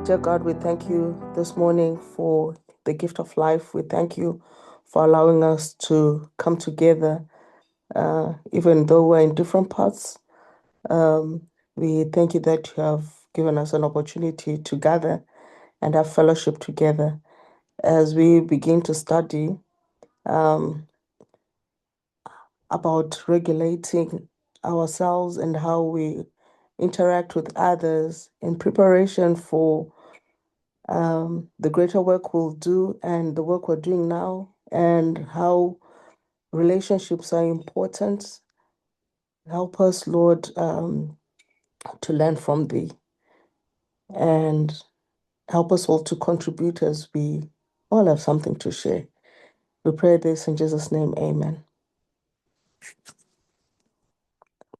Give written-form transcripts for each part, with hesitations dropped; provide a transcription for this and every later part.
Dear God, we thank you this morning for the gift of life. We thank you for allowing us to come together, even though we're in different parts. Um, we thank you that you have given us an opportunity to gather and have fellowship together as we begin to study um, about regulating ourselves and how we interact with others in preparation for the greater work we'll do and the work we're doing now, and how relationships are important. Help us, Lord, to learn from thee, and help us all to contribute as we all have something to share. We pray this in Jesus' name, amen.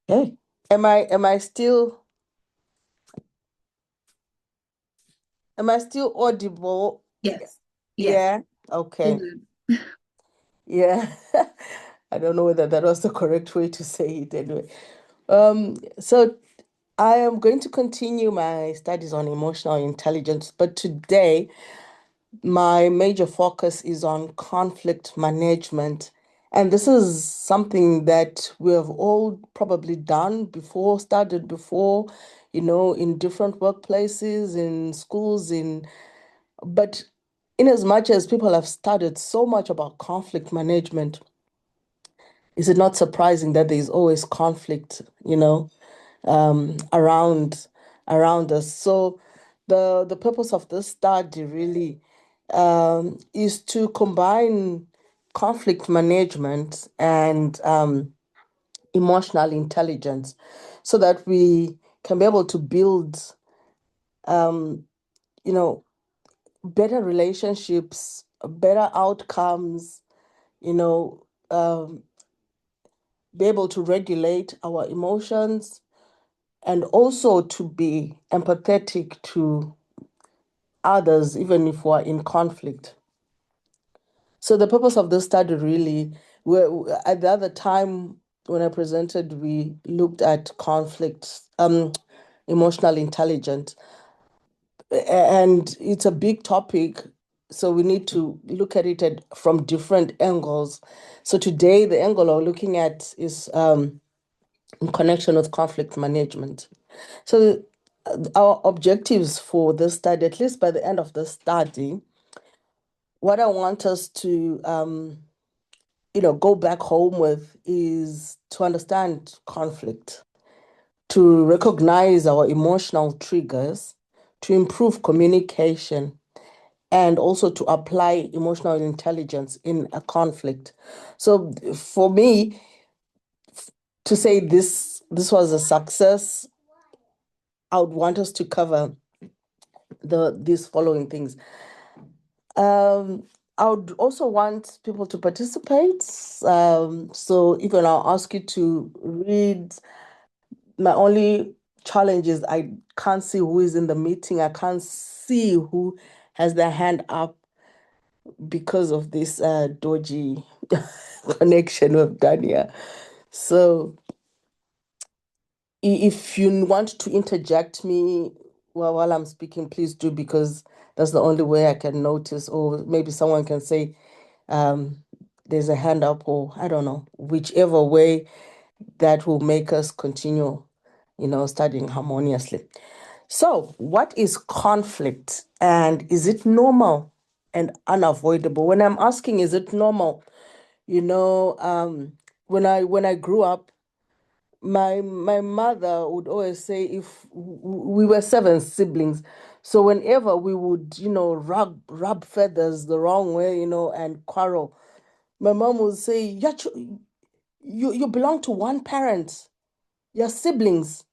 Okay. Am I still audible? Yes. Yes. Yeah. You're Okay. good. Yeah. I don't know whether that was the correct way to say it anyway. So I am going to continue my studies on emotional intelligence, but today my major focus is on conflict management. And this is something that we have all probably done before, started before, in different workplaces, in schools, but in as much as people have studied so much about conflict management, is it not surprising that there is always conflict, around us? So the purpose of this study really is to combine conflict management and emotional intelligence so that we can be able to build um, you know better relationships, better outcomes, you know um, be able to regulate our emotions, and also to be empathetic to others, even if we're in conflict. So the purpose of this study really, at the other time when I presented, we looked at conflict, emotional intelligence, and it's a big topic. So we need to look at it from different angles. So today, the angle we're looking at is in connection with conflict management. So our objectives for this study, at least by the end of the study, what I want us to go back home with is to understand conflict, to recognize our emotional triggers, to improve communication, and also to apply emotional intelligence in a conflict. So for me, to say this was a success, I would want us to cover these following things. Um, I would also want people to participate. So even I'll ask you to read. My only challenge is I can't see who is in the meeting. I can't see who has their hand up because of this dodgy connection with Dania. So if you want to interject me while I'm speaking, please do, because that's the only way I can notice, or maybe someone can say, um, there's a hand up, or I don't know, whichever way that will make us continue, studying harmoniously. So, what is conflict, and is it normal and unavoidable? When I'm asking, is it normal? You know, um, when I grew up, my mother would always say, if we were seven siblings, so whenever we would, rub feathers the wrong way, and quarrel, my mom would say, you belong to one parent, you're siblings,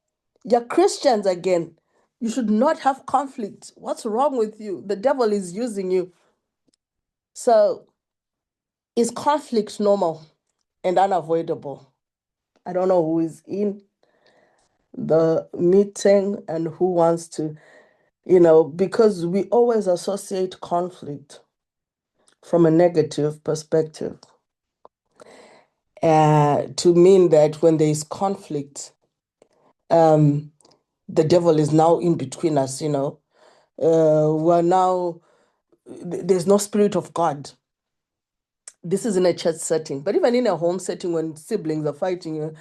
you're Christians again. You should not have conflict. What's wrong with you? The devil is using you. So is conflict normal and unavoidable? I don't know who is in the meeting and who wants to, because we always associate conflict from a negative perspective, to mean that when there is conflict, um, the devil is now in between us. We're now, there's no spirit of God. This is in a church setting, but even in a home setting when siblings are fighting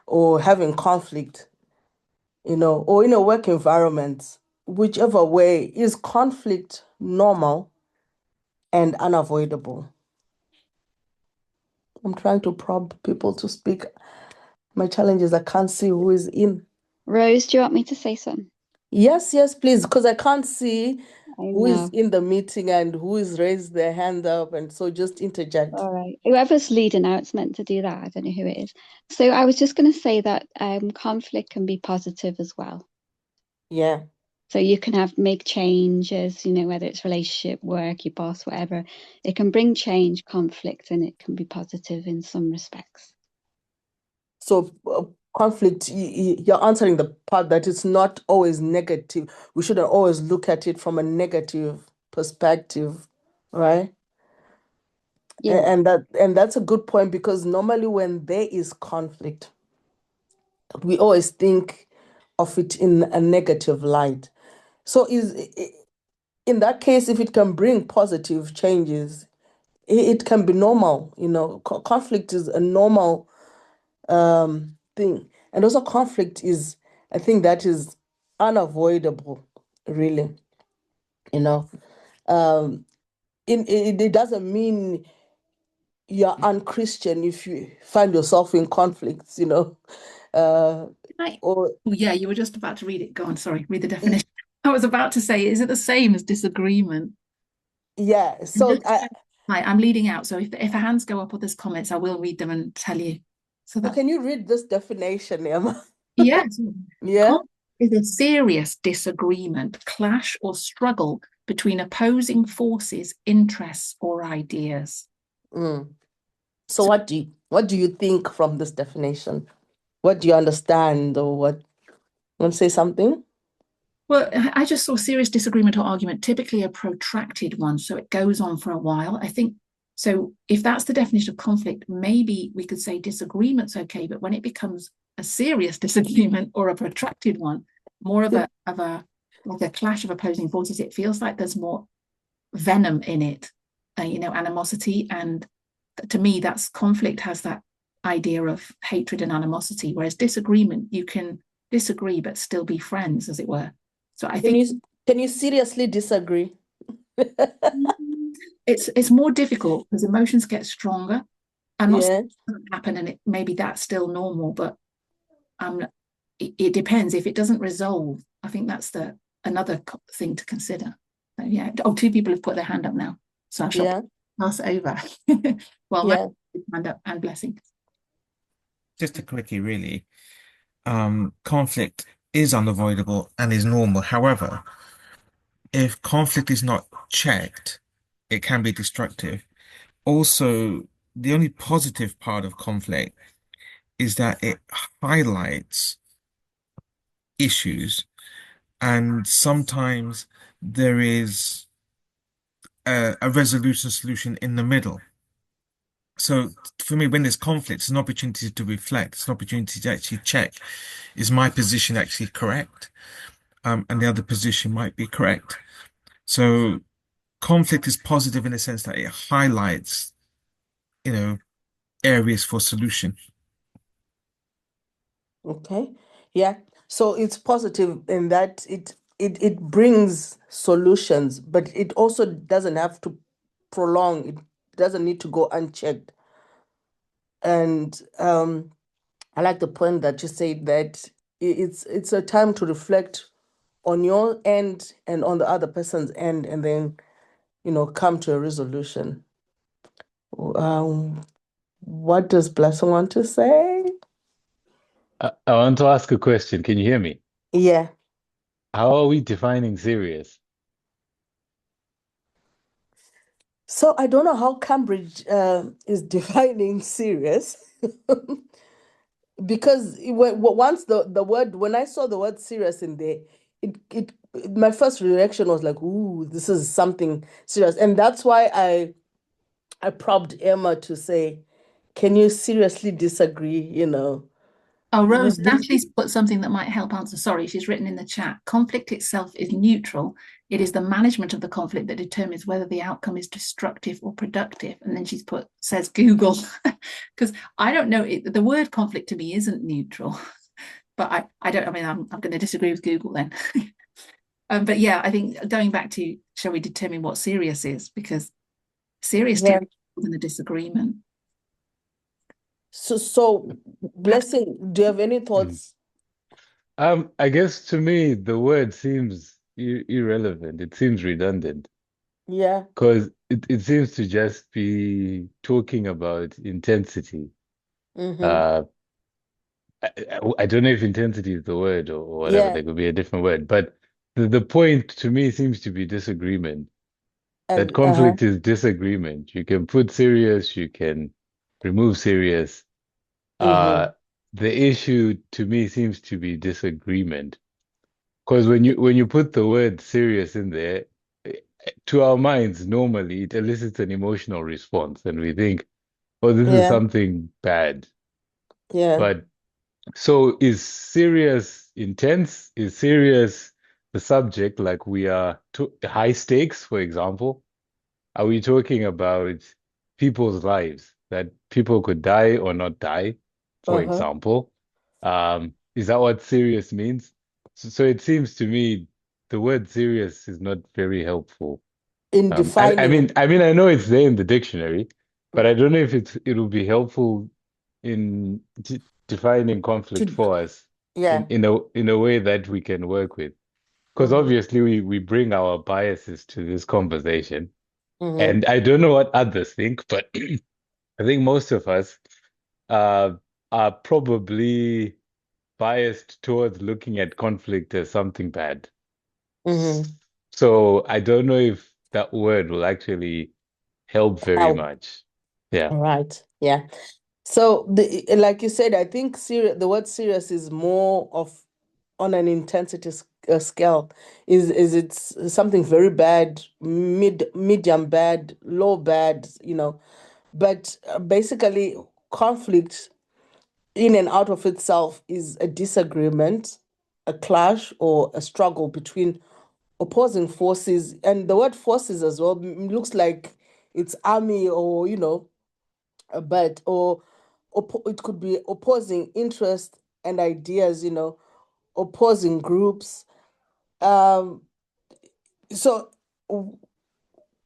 or having conflict, or in a work environment, whichever way, is conflict normal and unavoidable? I'm trying to prompt people to speak. My challenge is I can't see who is in. Rose, do you want me to say something? Yes, yes, please, because I can't see I who is know. in the meeting and who is raised their hand up, and so just interject. All right. Whoever's leading now, it's meant to do that. I don't know who it is. So I was just going to say that conflict can be positive as well. Yeah. So you can have make changes, whether it's relationship, work, your boss, whatever. It can bring change, conflict, and it can be positive in some respects. So conflict, you're answering the part that it's not always negative. We shouldn't always look at it from a negative perspective, right? Yeah. And that's a good point because normally when there is conflict, we always think of it in a negative light. So in that case, if it can bring positive changes, it can be normal. Conflict is a normal thing, and also conflict is, I think, that is unavoidable, really. You know, um, it doesn't mean you're unchristian if you find yourself in conflicts. Uh, Right. or Oh, yeah, you were just about to read it. Go on, sorry, read the definition. I was about to say, is it the same as disagreement? yeah. And So just right, I'm leading out. So if hands go up or there's comments, I will read them and tell you. So that can you read this definition, Emma? yes, Yeah. conflict is a serious disagreement, clash, or struggle between opposing forces, interests, or ideas. Mm. So So, what do you think from this definition? What do you understand, or what? Want to say something? well, I just saw serious disagreement or argument, typically a protracted one, so it goes on for a while. I think so. If that's the definition of conflict, maybe we could say disagreement's okay, but when it becomes a serious disagreement or a protracted one, more of a like a clash of opposing forces, it feels like there's more venom in it, animosity, and to me, that's conflict has that idea of hatred and animosity, whereas disagreement, you can disagree but still be friends, as it were. So I Can think you can you seriously disagree? it's more difficult because emotions get stronger. I'm not saying Yeah, it doesn't happen, and maybe that's still normal, but it depends. If it doesn't resolve, I think that's the another thing to consider. So, yeah. Oh, two people have put their hand up now, so I shall yeah, pass over. Well, my yeah. hand up and blessing. Just a quickie, really. Conflict is unavoidable and is normal. However, if conflict is not checked, it can be destructive. Also, the only positive part of conflict is that it highlights issues, and sometimes there is a resolution solution in the middle. So for me, when there's conflict, it's an opportunity to reflect. It's an opportunity to actually check, is my position actually correct? And the other position might be correct. So conflict is positive in the sense that it highlights, you know, areas for solution. Okay. Yeah. So it's positive in that it brings solutions, but it also doesn't have to prolong. It doesn't need to go unchecked. And I like the point that you said that it's a time to reflect on your end and on the other person's end, and then come to a resolution. Um, what does Blessing want to say? I want to ask a question. Can you hear me? Yeah. How are we defining serious? So I don't know how Cambridge is defining serious because once the word when I saw the word serious in there, it my first reaction was like, "Ooh, this is something serious," and that's why I prompted Emma to say, "Can you seriously disagree?" Oh, Rose, Did she? Natalie's put something that might help answer. Sorry, she's written in the chat. Conflict itself is neutral. It is the management of the conflict that determines whether the outcome is destructive or productive. And then she's put, says Google, because I don't know. The word conflict to me isn't neutral, but I don't, I mean, I'm going to disagree with Google then. But yeah, I think going back to, shall we determine what serious is? Because serious to Yeah. me is more than a disagreement. So Blessing, do you have any Mm. thoughts? I guess to me the word seems irrelevant. It seems redundant Yeah. because it seems to just be talking about intensity. Mm-hmm. Uh, I don't know if intensity is the word or whatever. Yeah. There could be a different word, but the point to me seems to be disagreement. That And conflict is disagreement. You can put serious, you can remove serious. Uh, mm-hmm. the issue to me seems to be disagreement. Because when you put the word serious in there, eh, to our minds, normally it elicits an emotional response, and we think, "Oh, this is Yeah. something bad." Yeah. But so is serious intense? Is serious the subject, like we are to high stakes, for example? Are we talking about people's lives that people could die or not die, for Uh-huh. example? Is that what serious means? So it seems to me the word serious is not very helpful. In I defining mean, it I know it's there in the dictionary, but I don't know if it'll be helpful in defining conflict to, for us yeah. in a way that we can work with. Because Mm-hmm. obviously we bring our biases to this conversation. Mm-hmm. And I don't know what others think, but I think most of us uh, are probably biased towards looking at conflict as something bad. Mm-hmm. So I don't know if that word will actually help very Help. much. Yeah. All right. Yeah. So like you said, I think the word serious is more of on an intensity scale. Is it's something very bad, medium bad, low bad, but basically conflict in and out of itself is a disagreement, a clash, or a struggle between opposing forces. And the word forces as well looks like it's army or, but or it could be opposing interests and ideas, opposing groups. Um, so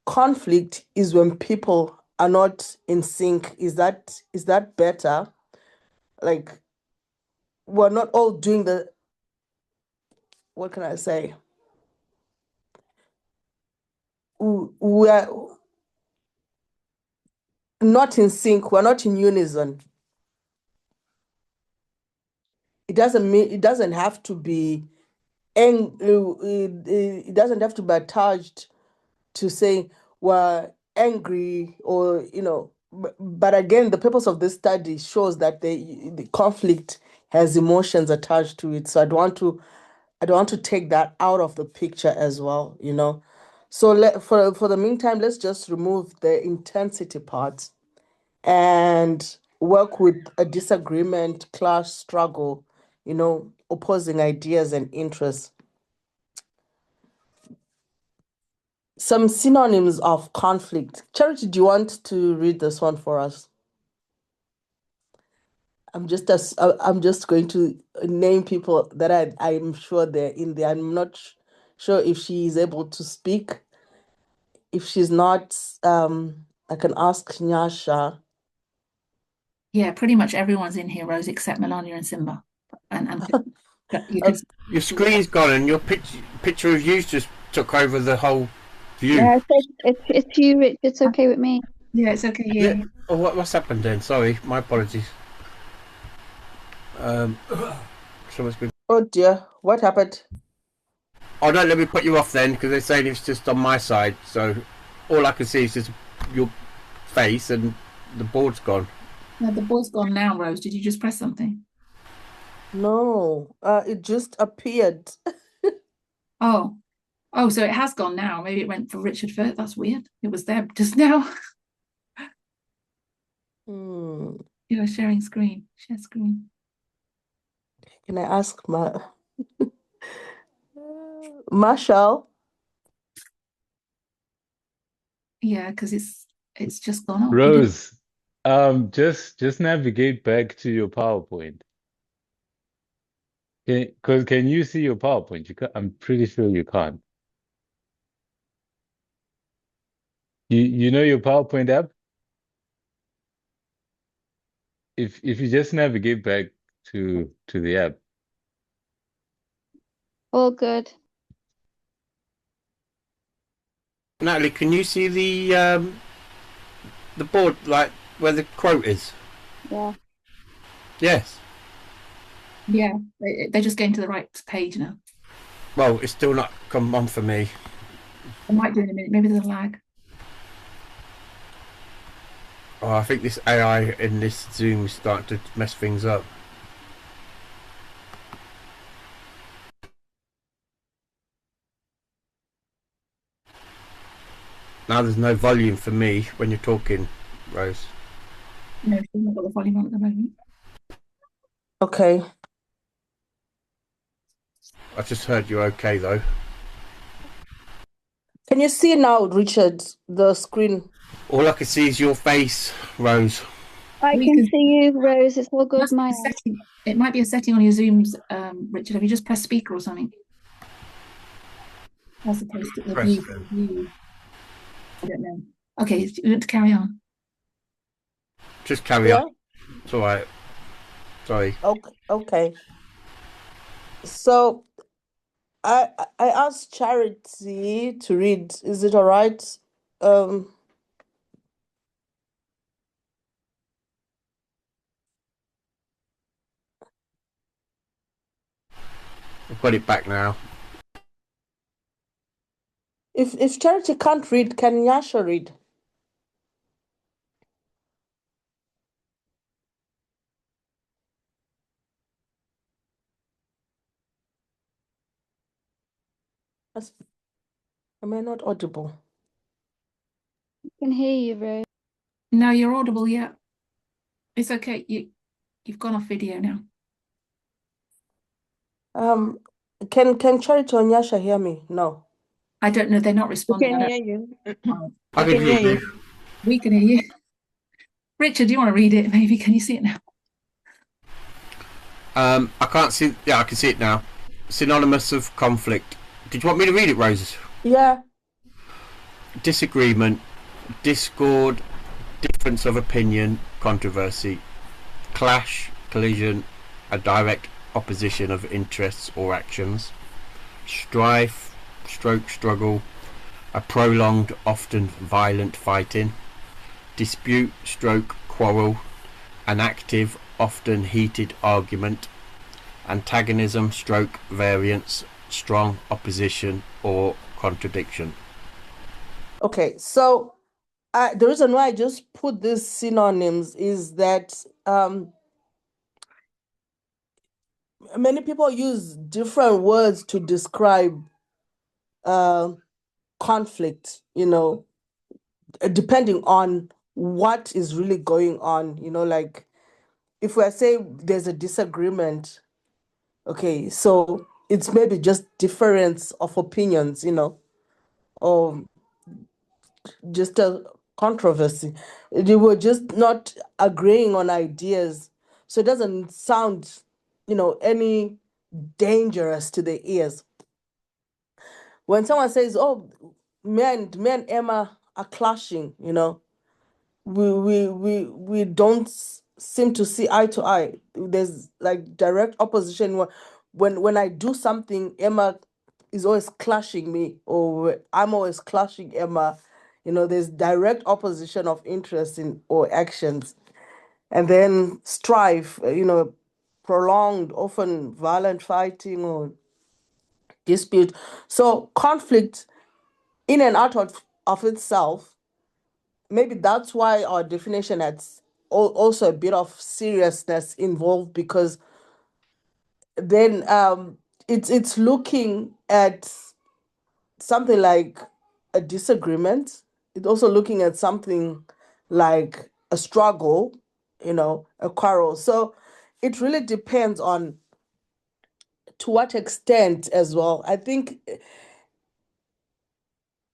conflict is when people are not in sync. Is that better? Like we're not all doing what can I say? We're not in sync, we're not in unison. It doesn't have to be it doesn't have to be attached to say we're angry or but again the purpose of this study shows that the conflict has emotions attached to it, so I don't want to take that out of the picture as well. So for the meantime, let's just remove the intensity part and work with a disagreement, clash, struggle, opposing ideas and interests. Some synonyms of conflict. Charity, do you want to read this one for us? I'm just going to name people that I'm sure they're in there. I'm not sure if she is able to speak. If she's not, I can ask Nyasha. Yeah, pretty much everyone's in here, Rose, except Melania and Simba. And you can. Okay. Your screen's gone and your picture of you just took over the whole view. Yeah, it's you, Rich. It's okay with me. Yeah, it's okay. Is Yeah, it? Oh, what's happened then? Sorry, my apologies. Someone's been. Oh dear, what happened? Oh, don't let me put you off then, because they're saying it's just on my side. So all I can see is just your face and the board's gone. no, the board's gone now, Rose. Did you just press something? No, it just appeared. Oh, so it has gone now. Maybe it went for Richard first. That's weird. It was there just now. Hmm. You're sharing screen. Share screen. Can I ask Marshall? Yeah, because it's just gone off. You didn't. Rose, just navigate back to your PowerPoint. Can you see your PowerPoint? I'm pretty sure you can't. You know your PowerPoint app? If you just navigate back to the app. All good. Natalie, can you see the board like where the quote is? Yeah. Yes. Yeah, they're just getting to the right page now. Well, it's still not come on for me. I might do in a minute. Maybe there's a lag. Oh, I think this AI in this Zoom is starting to mess things up. Now there's no volume for me when you're talking, Rose. No, she's not got the volume on at the moment. Okay. I just heard you okay though. Can you see now, Richard, the screen? All I can see is your face, Rose. I We can can- see you, Rose. It's all good, Must be Maya. a setting. It might be a setting on your Zooms, Richard. Have you just pressed speaker or something? As opposed to the Press. view. I don't know. Okay, you want to carry on? Just carry Yeah. on. It's all right. Sorry. Okay. So I asked Charity to read. Is it all right? I've got it back now. If Charity can't read, can Yasha read? Am I not audible? I can hear you, Rose. No, you're audible. Yeah, it's okay. You've gone off video now. Can Charity and Yasha hear me? No. I don't know. They're not We responding. can hear you. I We can hear you. We can hear you. Richard, do you want to read it? Maybe can you see it now? I can't see. Yeah, I can see it now. Synonymous of conflict. Did you want me to read it, Rose? Yeah. Disagreement, discord, difference of opinion, controversy, clash, collision, a direct opposition of interests or actions, strife, stroke struggle, a prolonged, often violent fighting, dispute, stroke quarrel, an active, often heated argument, antagonism, stroke variance, strong opposition or contradiction. Okay, so the reason why I just put these synonyms is that many people use different words to describe conflict, depending on what is really going on, like if we're saying there's a disagreement, okay, so it's maybe just difference of opinions, or just a controversy. They were just not agreeing on ideas. So it doesn't sound, any dangerous to the ears. When someone says, "Oh, me and Emma are clashing," we don't seem to see eye to eye. There's like direct opposition. When I do something, Emma is always clashing me, or I'm always clashing Emma. There's direct opposition of interest in or actions, and then strife. Prolonged, often violent fighting or dispute. So conflict in and out of itself, maybe that's why our definition has also a bit of seriousness involved, because then it's looking at something like a disagreement. It's also looking at something like a struggle, a quarrel. So it really depends on to what extent as well. I think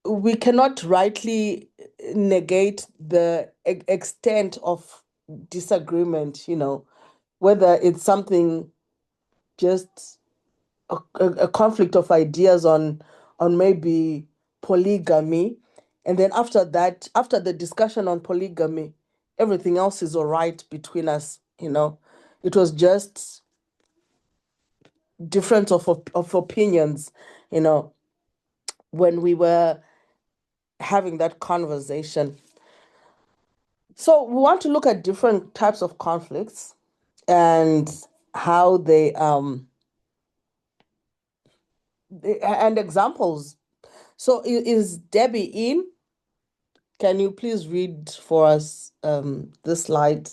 we cannot rightly negate the extent of disagreement, whether it's something just a conflict of ideas on maybe polygamy, and then after that, after the discussion on polygamy, everything else is all right between us. It was just difference of opinions, you know, when we were having that conversation. So we want to look at different types of conflicts and how and examples. So is Debbie in? Can you please read for us this slide?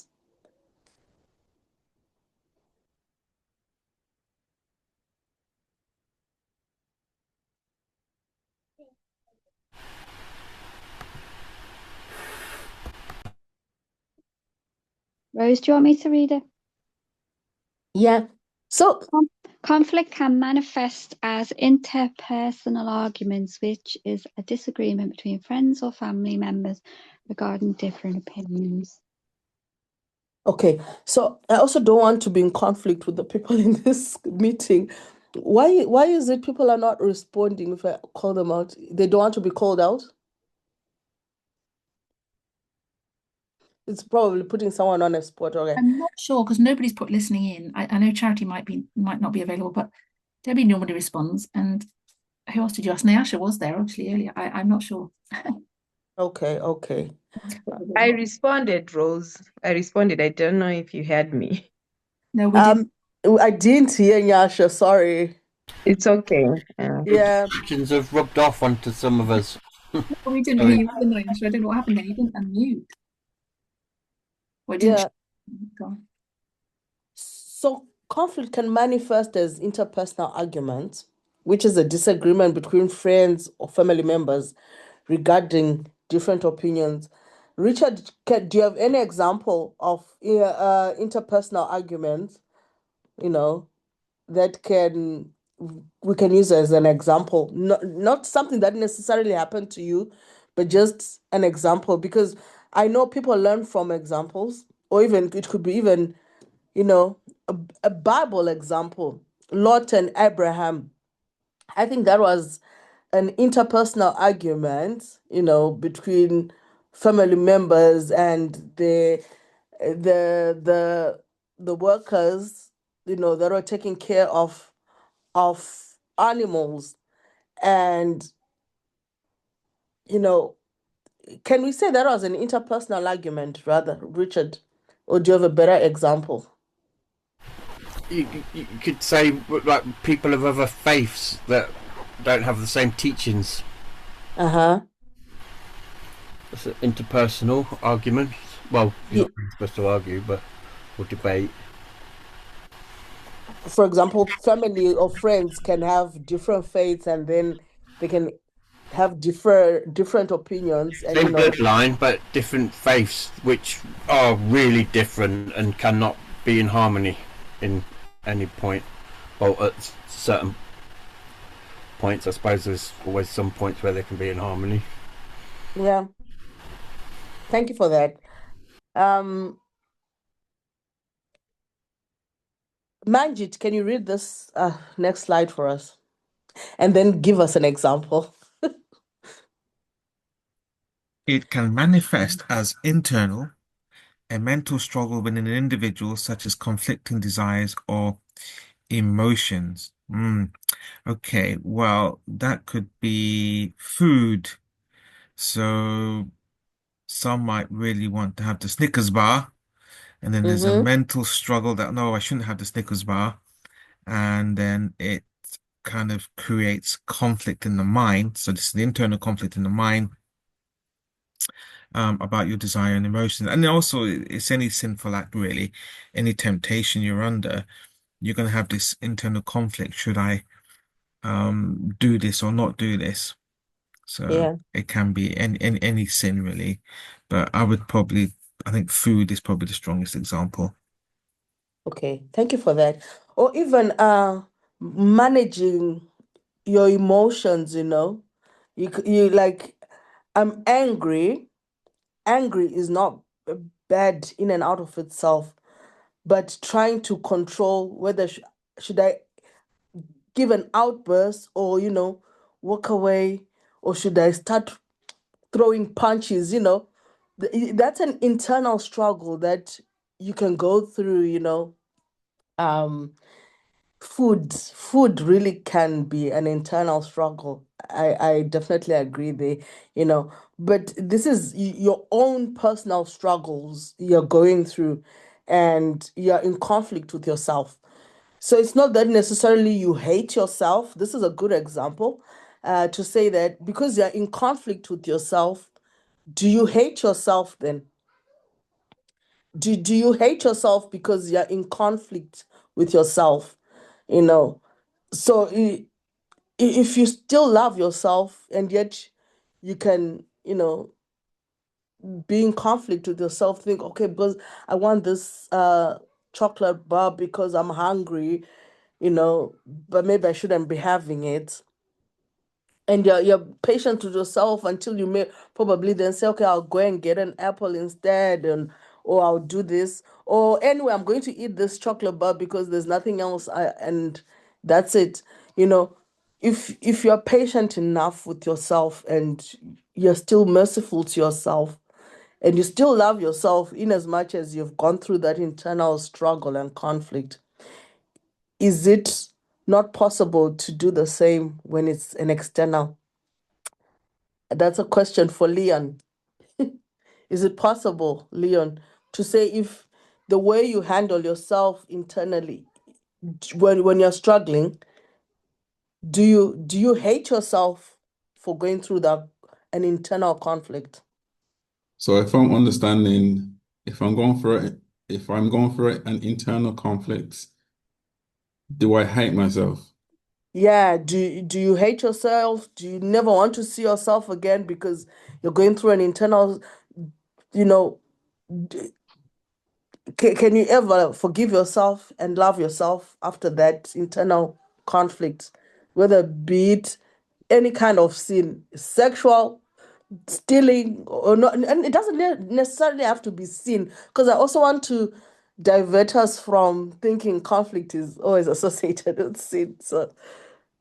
Rose, do you want me to read it? Yeah. So Conflict can manifest as interpersonal arguments, which is a disagreement between friends or family members regarding different opinions. okay, so I also don't want to be in conflict with the people in this meeting. Why is it people are not responding if I call them out? They don't want to be called out? It's probably putting someone on a spot. Okay. I'm not sure because nobody's put listening in. I know Charity might not be available, but Debbie normally responds. And who else did you ask? Nyasha was there actually earlier. I'm not sure. Okay. I responded, Rose. I responded. I don't know if you heard me. No, we didn't. I didn't hear Nyasha, sorry. It's okay. Yeah. Questions have rubbed off onto some of us. We didn't hear you either, Nyasha. I don't know what happened there. You didn't unmute. Or didn't Yeah. So conflict can manifest as interpersonal arguments, which is a disagreement between friends or family members regarding different opinions. Richard, do you have any example of interpersonal arguments, that we can use as an example? Not something that necessarily happened to you, but just an example, because I know people learn from examples, or even it could be even a Bible example, Lot and Abraham. I think that was an interpersonal argument, between family members and the workers, that are taking care of animals. And, can we say that was an interpersonal argument rather, Richard? Or do you have a better example? You could say like people of other faiths that don't have the same teachings. Uh-huh. It's an interpersonal argument. Well, you're not really supposed to argue, but or debate. For example, family or friends can have different faiths, and then they can have different opinions, and Same bloodline, but different faiths, which are really different and cannot be in harmony in any point. Well, at certain points, I suppose there's always some points where they can be in harmony. Yeah. Thank you for that. Manjit, can you read this next slide for us and then give us an example? It can manifest as internal, a mental struggle within an individual, such as conflicting desires or emotions. Okay, well, that could be food. So some might really want to have the Snickers bar, and then there's a mental struggle that no, I shouldn't have the Snickers bar, and then it kind of creates conflict in the mind. So this is the internal conflict in the mind about your desire and emotions. And also, it's any sinful act, really, any temptation you're under, you're going to have this internal conflict. Should I do this or not do this? So Yeah. it can be any sin, really. But I think food is probably the strongest example. Okay, thank you for that. Or even managing your emotions, you like, I'm angry. Angry is not bad in and out of itself, but trying to control whether should I give an outburst, or walk away, or should I start throwing punches, that's an internal struggle that you can go through. um food really can be an internal struggle. I definitely agree there, but this is your own personal struggles you're going through, and you're in conflict with yourself. So it's not that necessarily you hate yourself. This is a good example, to say that because you're in conflict with yourself, do you hate yourself then? Do you hate yourself because you're in conflict with yourself? You know, so if you still love yourself and yet you can, be in conflict with yourself, think, okay, because I want this chocolate bar because I'm hungry, but maybe I shouldn't be having it. And you're patient with yourself until you may probably then say, okay, I'll go and get an apple instead, and or I'll do this. Or anyway, I'm going to eat this chocolate bar because there's nothing else, and that's it. You know, if you're patient enough with yourself and you're still merciful to yourself and you still love yourself in as much as you've gone through that internal struggle and conflict, is it not possible to do the same when it's an external? That's a question for Leon. Is it possible, Leon, to say if the way you handle yourself internally when you're struggling, do you hate yourself for going through that an internal conflict? So if I'm understanding, if I'm going through it, if I'm going through it, an internal conflict, do I hate myself? Yeah, do you hate yourself? Do you never want to see yourself again because you're going through an internal, you know, can you ever forgive yourself and love yourself after that internal conflict, whether be it any kind of sin, sexual, stealing, or not? And it doesn't necessarily have to be sin, because I also want to divert us from thinking conflict is always associated with sin. So,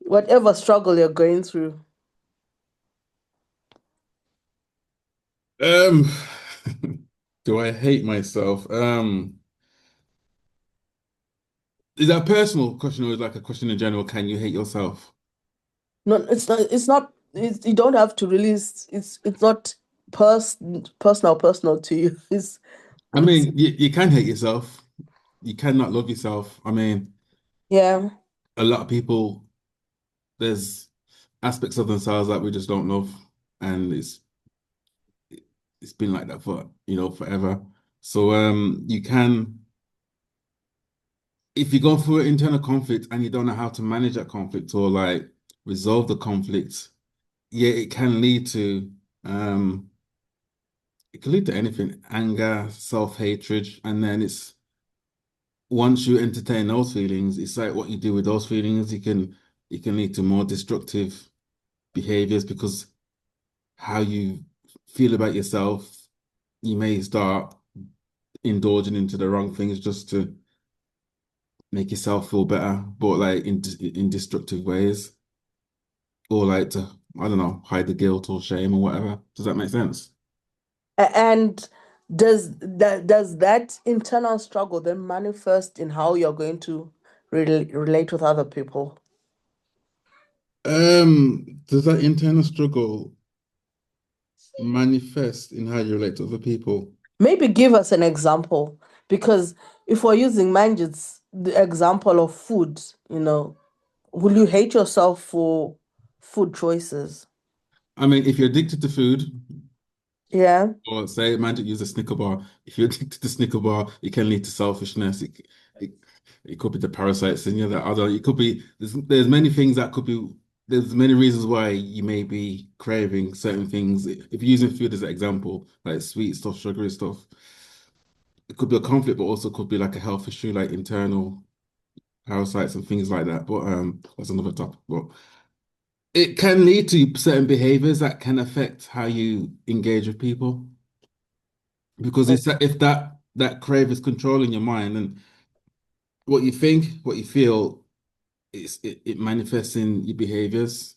whatever struggle you're going through. Um, do I hate myself? Is that a personal question or is like a question in general? Can you hate yourself? No, it's not. It's not. You don't have to release. It's not personal to you. I It's mean, you can hate yourself. You cannot love yourself. I mean, yeah. a lot of people, there's aspects of themselves that we just don't love, and it's been like that for, forever. So you can, if you go through an internal conflict and you don't know how to manage that conflict or like resolve the conflict, yeah, um it can lead to anything, anger, self-hatred, and then it's once you entertain those feelings, it's like what you do with those feelings, it can lead to more destructive behaviors because how you feel about yourself, you may start indulging into the wrong things just to make yourself feel better, but like in destructive ways, or like to, I don't know, hide the guilt or shame or whatever. Does that make sense? And does that internal struggle then manifest in how you're going to relate with other people? Does that internal struggle manifest in how you relate to other people? Maybe give us an example, because if we're using Manjit's the example of food, will you hate yourself for food choices? I mean, if you're addicted to food, Yeah. or say man to use a Snicker bar, if you're addicted to Snicker bar, it can lead to selfishness. It, it could be the parasites in you that other. It could be there's many things that could be. There's many reasons why you may be craving certain things. If you're using food as an example, like sweet stuff, sugary stuff, it could be a conflict, but also could be like a health issue, like internal. parasites and things like that. But that's another topic. But it can lead to certain behaviors that can affect how you engage with people. Because it's if that crave is controlling your mind and what you think, what you feel, it manifests in your behaviors.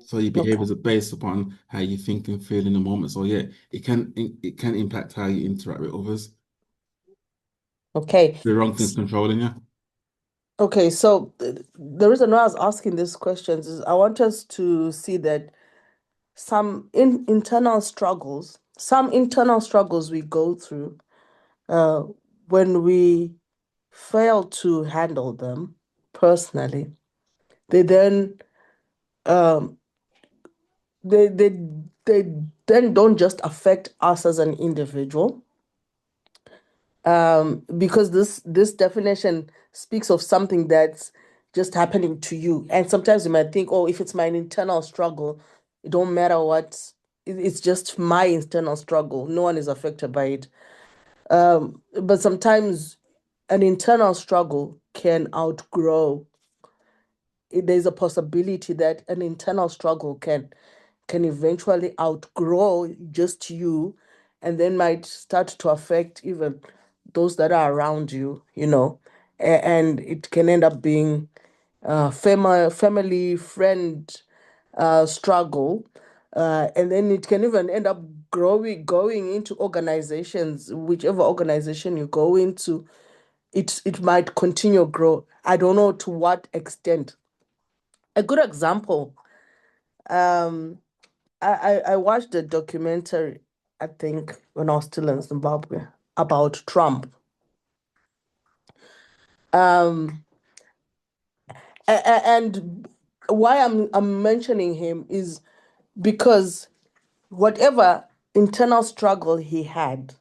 So your Okay. behaviors are based upon how you think and feel in the moment. So yeah, it can impact how you interact with others. Okay. The wrong thing's controlling you. Okay, so the reason why I was asking these questions is I want us to see that some internal struggles we go through, uh, when we fail to handle them personally, they then um, they they then don't just affect us as an individual, because this definition speaks of something that's just happening to you. And sometimes you might think, oh, if it's my internal struggle, it don't matter what, it's just my internal struggle. No one is affected by it. But sometimes an internal struggle can outgrow. There's a possibility that an internal struggle can eventually outgrow just you, and then might start to affect even those that are around you, and it can end up being family, friend struggle. And then it can even end up going into organizations, whichever organization you go into, it might continue grow. I don't know to what extent. A good example, um, I watched a documentary, I think, when I was still in Zimbabwe, about Trump. Um, and why I'm mentioning him is because whatever internal struggle he had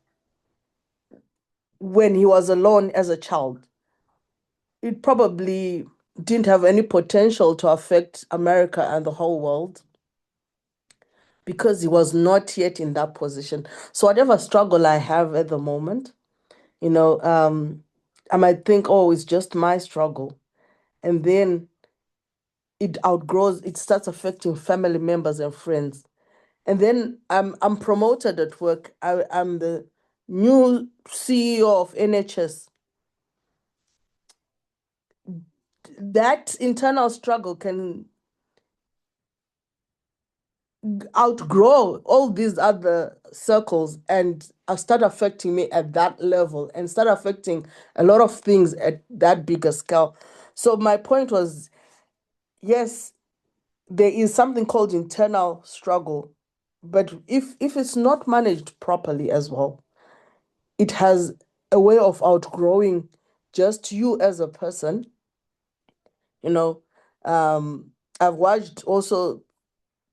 when he was alone as a child, it probably didn't have any potential to affect America and the whole world because he was not yet in that position. So whatever struggle I have at the moment, you know, I might think, oh, it's just my struggle. And then it starts affecting family members and friends. And then I'm promoted at work. I'm the new CEO of NHS. That internal struggle can outgrow all these other circles and start affecting me at that level and start affecting a lot of things at that bigger scale. So my point was, yes, there is something called internal struggle, but if it's not managed properly as well, it has a way of outgrowing just you as a person. You know, I've watched also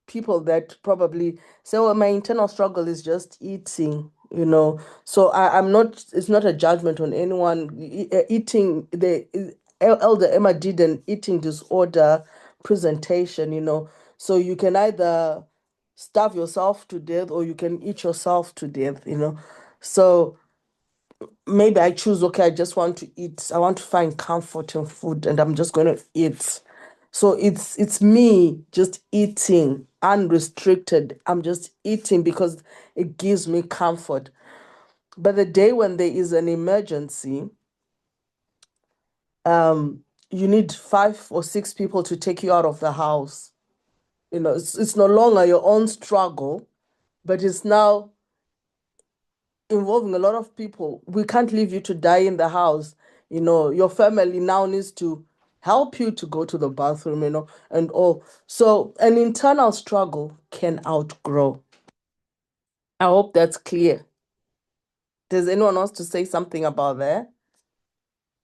people that probably say, well, my internal struggle is just eating. So I'm not, it's not a judgment on anyone. Eating, the Elder Emma did an eating disorder presentation. So you can either starve yourself to death or you can eat yourself to death. So maybe I choose, okay, I just want to eat. I want to find comfort in food and I'm just going to eat. So it's me just eating unrestricted. I'm just eating because it gives me comfort. But the day when there is an emergency, you need 5 or 6 people to take you out of the house. It's no longer your own struggle, but it's now involving a lot of people. We can't leave you to die in the house. Your family now needs to help you to go to the bathroom, and all. So an internal struggle can outgrow. I hope that's clear. Does anyone else to say something about that?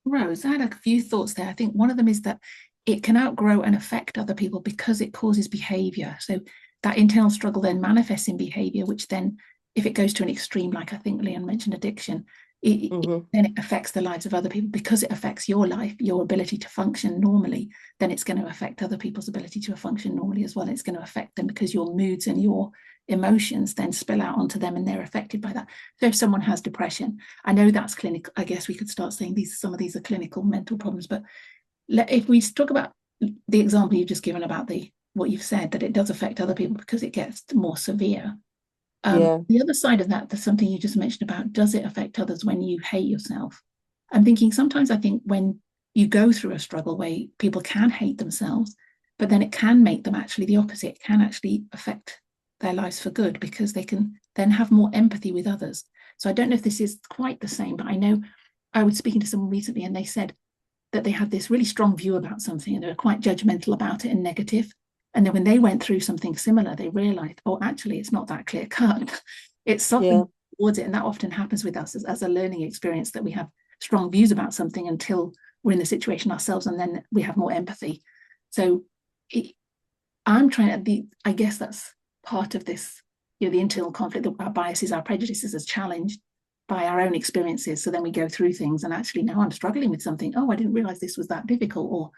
Rose, I had a few thoughts there. I think one of them is that it can outgrow and affect other people because it causes behavior. So that internal struggle then manifests in behavior, which then, if it goes to an extreme, like I think Leon mentioned addiction, then it affects the lives of other people. Because it affects your life, your ability to function normally, then it's going to affect other people's ability to function normally as well. It's going to affect them because your moods and your emotions then spill out onto them, and they're affected by that. So if someone has depression, I know that's clinical. I guess we could start saying some of these are clinical mental problems, but if we talk about the example you've just given about what you've said, that it does affect other people because it gets more severe. The other side of that, there's something you just mentioned about, does it affect others when you hate yourself? I'm thinking sometimes I think when you go through a struggle where people can hate themselves, but then it can make them actually the opposite. It can actually affect their lives for good because they can then have more empathy with others. So I don't know if this is quite the same, but I know I was speaking to someone recently and they said that they had this really strong view about something and they were quite judgmental about it and negative. And then when they went through something similar, they realized, oh, actually, it's not that clear cut. It's something towards it. And that often happens with us as a learning experience, that we have strong views about something until we're in the situation ourselves, and then we have more empathy. So I'm trying to I guess that's part of this, the internal conflict, our biases, our prejudices is challenged by our own experiences. So then we go through things and actually, now I'm struggling with something. Oh, I didn't realize this was that difficult, or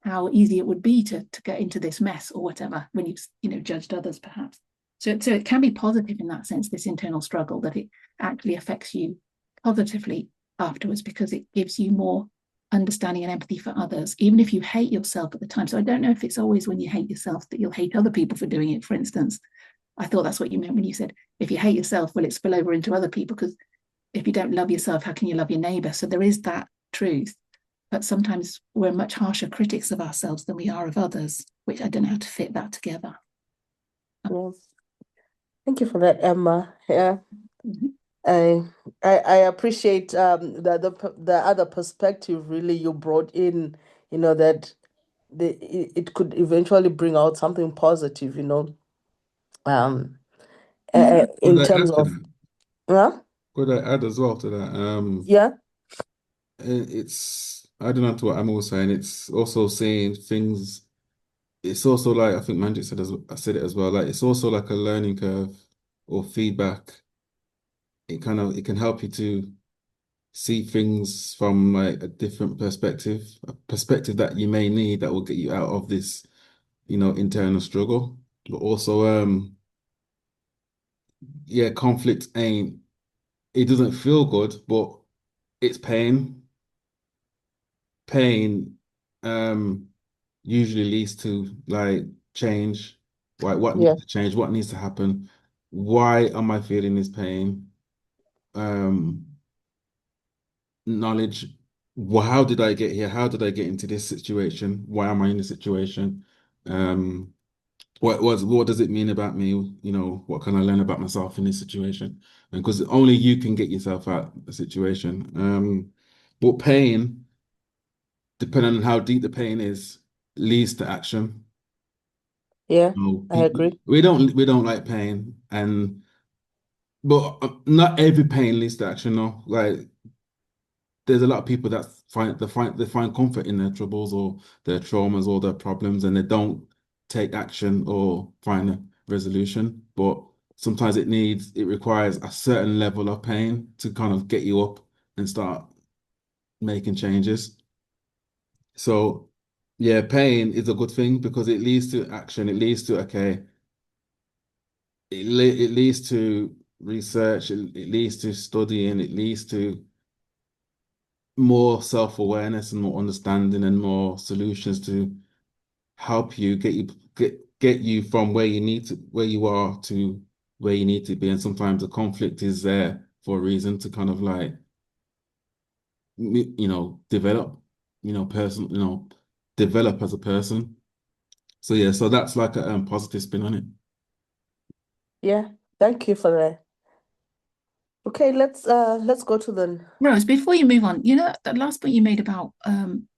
how easy it would be to get into this mess or whatever, when you've judged others perhaps. So it can be positive in that sense, this internal struggle, that it actually affects you positively afterwards because it gives you more understanding and empathy for others, even if you hate yourself at the time. So I don't know if it's always when you hate yourself that you'll hate other people for doing it, for instance. I thought that's what you meant when you said, if you hate yourself, will it spill over into other people? Because if you don't love yourself, how can you love your neighbor? So there is that truth. But sometimes we're much harsher critics of ourselves than we are of others, which I don't know how to fit that together. Yes. Thank you for that, Emma. Yeah. I appreciate the other perspective really you brought in, that it could eventually bring out something positive, in Could I terms add to of, that? yeah, Could I add as well to that? yeah, It's adding on to what I'm was saying. It's also saying things. It's also like I think Manjit said I said it as well. Like it's also like a learning curve or feedback. It can help you to see things from like a different perspective, a perspective that you may need that will get you out of this, internal struggle. But also, yeah, conflict ain't. It doesn't feel good, but it's pain. Pain, usually leads to like change. Like what yeah, needs to change? What needs to happen? Why am I feeling this pain? Um, Knowledge. Well, how did I get here? How did I get into this situation? Why am I in this situation? Um, what does it mean about me? What can I learn about myself in this situation? And because only you can get yourself out of the situation. But pain, depending on how deep the pain is, leads to action. yeah, I People, agree. we don't like pain, but not every pain leads to action. No, like there's a lot of people that find comfort in their troubles or their traumas or their problems, and they don't take action or find a resolution. But sometimes it requires a certain level of pain to kind of get you up and start making changes. So yeah, pain is a good thing because it leads to action. It leads to okay. It leads to research. It leads to studying. It leads to more self-awareness and more understanding and more solutions to help you get you from where you are to where you need to be. And sometimes the conflict is there for a reason to kind of like develop, person, develop as a person. So yeah, so that's like a positive spin on it. Yeah, thank you for that. Okay, let's go to the Rose, before you move on, that last point you made about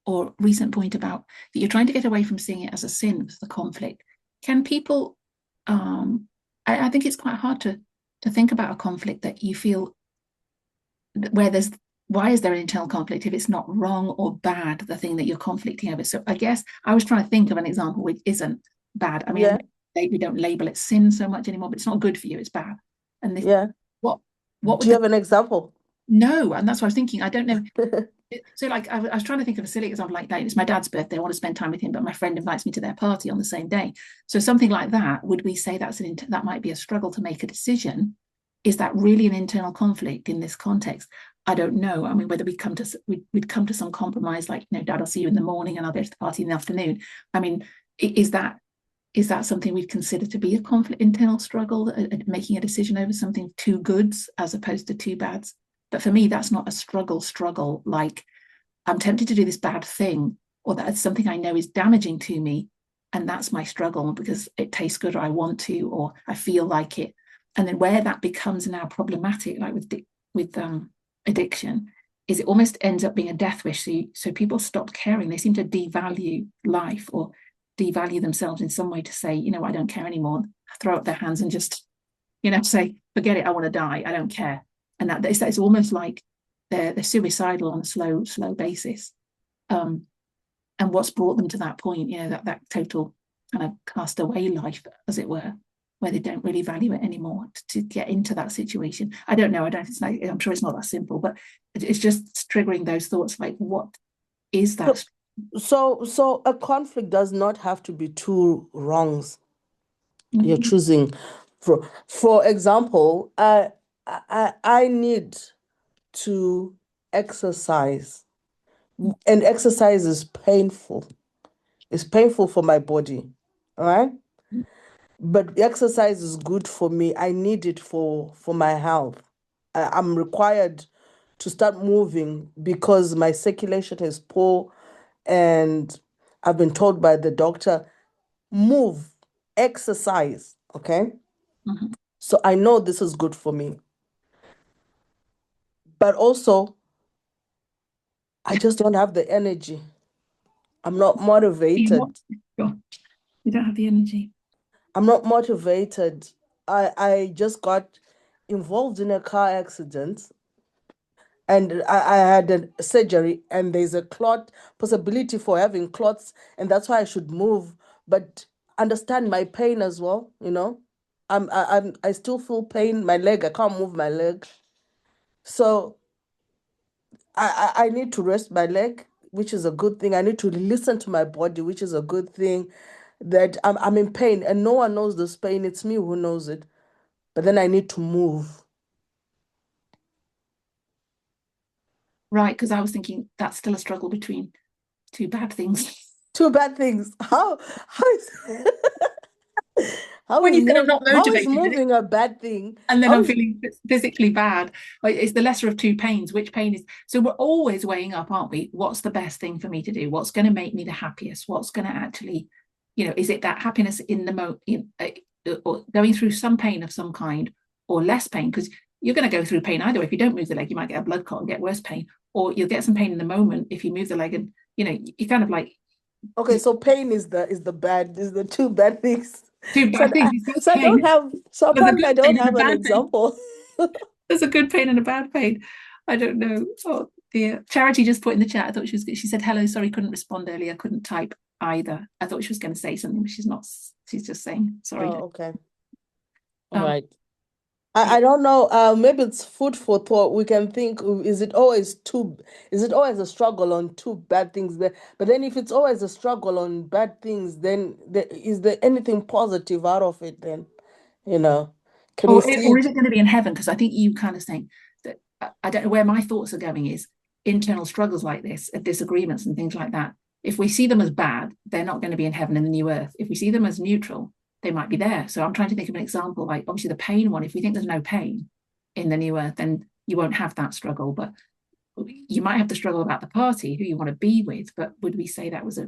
or recent point about that you're trying to get away from seeing it as a sin with the conflict. Can people I think it's quite hard to think about a conflict that you feel where why is there an internal conflict if it's not wrong or bad, the thing that you're conflicting over? So I guess I was trying to think of an example which isn't bad. I mean, we don't label it sin so much anymore, but it's not good for you, it's bad. And yeah. what Do you have an example? No, and that's what I was thinking. I don't know. So, like, I was trying to think of a silly example like that. It's my dad's birthday. I want to spend time with him, but my friend invites me to their party on the same day. So, something like that, would we say that might be a struggle to make a decision? Is that really an internal conflict in this context? I don't know. I mean, whether we'd come to some compromise, like, Dad, I'll see you in the morning, and I'll go to the party in the afternoon. I mean, is that something we'd consider to be a conflict, internal struggle, making a decision over something two goods as opposed to two bads? But for me, that's not a struggle. Like, I'm tempted to do this bad thing, or that's something I know is damaging to me. And that's my struggle because it tastes good, or I want to, or I feel like it. And then where that becomes now problematic, like with addiction, is it almost ends up being a death wish. So people stop caring. They seem to devalue life or devalue themselves in some way to say, I don't care anymore. Throw up their hands and just, say, forget it. I want to die. I don't care. And that's almost like they're suicidal on a slow basis. And what's brought them to that point, that total kind of cast away life, as it were, where they don't really value it anymore to get into that situation. I don't know. I'm sure it's not that simple, but it's just triggering those thoughts like, what is that? So a conflict does not have to be two wrongs. You're choosing. For example, I need to exercise, and exercise is painful. It's painful for my body, all right? But exercise is good for me. I need it for my health. I'm required to start moving because my circulation is poor, and I've been told by the doctor, move, exercise, okay? So I know this is good for me. But also, I just don't have the energy. I'm not motivated. You don't have the energy. I'm not motivated. I just got involved in a car accident, and I had a surgery, and there's a clot possibility for having clots, and that's why I should move. But understand my pain as well, I still feel pain. My leg, I can't move my leg. So I need to rest my leg, which is a good thing. I need to listen to my body, which is a good thing. That I'm in pain, and no one knows this pain. It's me who knows it. But then I need to move. Right, because I was thinking that's still a struggle between two bad things. Two bad things. How is When you said I'm not how is motivated, moving a bad thing? and then How I'm is feeling physically bad. It's the lesser of two pains. Which pain is? So we're always weighing up, aren't we? What's the best thing for me to do? What's going to make me the happiest? What's going to actually, is it that happiness in the moment, or going through some pain of some kind, or less pain? Because you're going to go through pain either way. If you don't move the leg, you might get a blood clot and get worse pain, or you'll get some pain in the moment if you move the leg, and you kind of like. okay? So pain is the two bad things. Two bad things. So I don't have. So There's a apparently I good pain don't and a have an bad pain. example. There's a good pain and a bad pain. I don't know. Oh dear. Charity just put in the chat. I thought she said, hello, sorry, couldn't respond earlier, couldn't type either. I thought she was going to say something, but she's not. She's just saying, sorry. Oh, okay. All right. I don't know. Maybe it's food for thought. We can think, is it always a struggle on two bad things? But then if it's always a struggle on bad things, then is there anything positive out of it then? Can you see Or is it going to be in heaven? Because I think you kind of saying that I don't know where my thoughts are going is internal struggles like this, disagreements and things like that. If we see them as bad, they're not going to be in heaven in the new earth. If we see them as neutral, they might be there. So I'm trying to think of an example, like obviously the pain one. If we think there's no pain in the new earth, then you won't have that struggle. But you might have the struggle about the party, who you want to be with. But would we say that was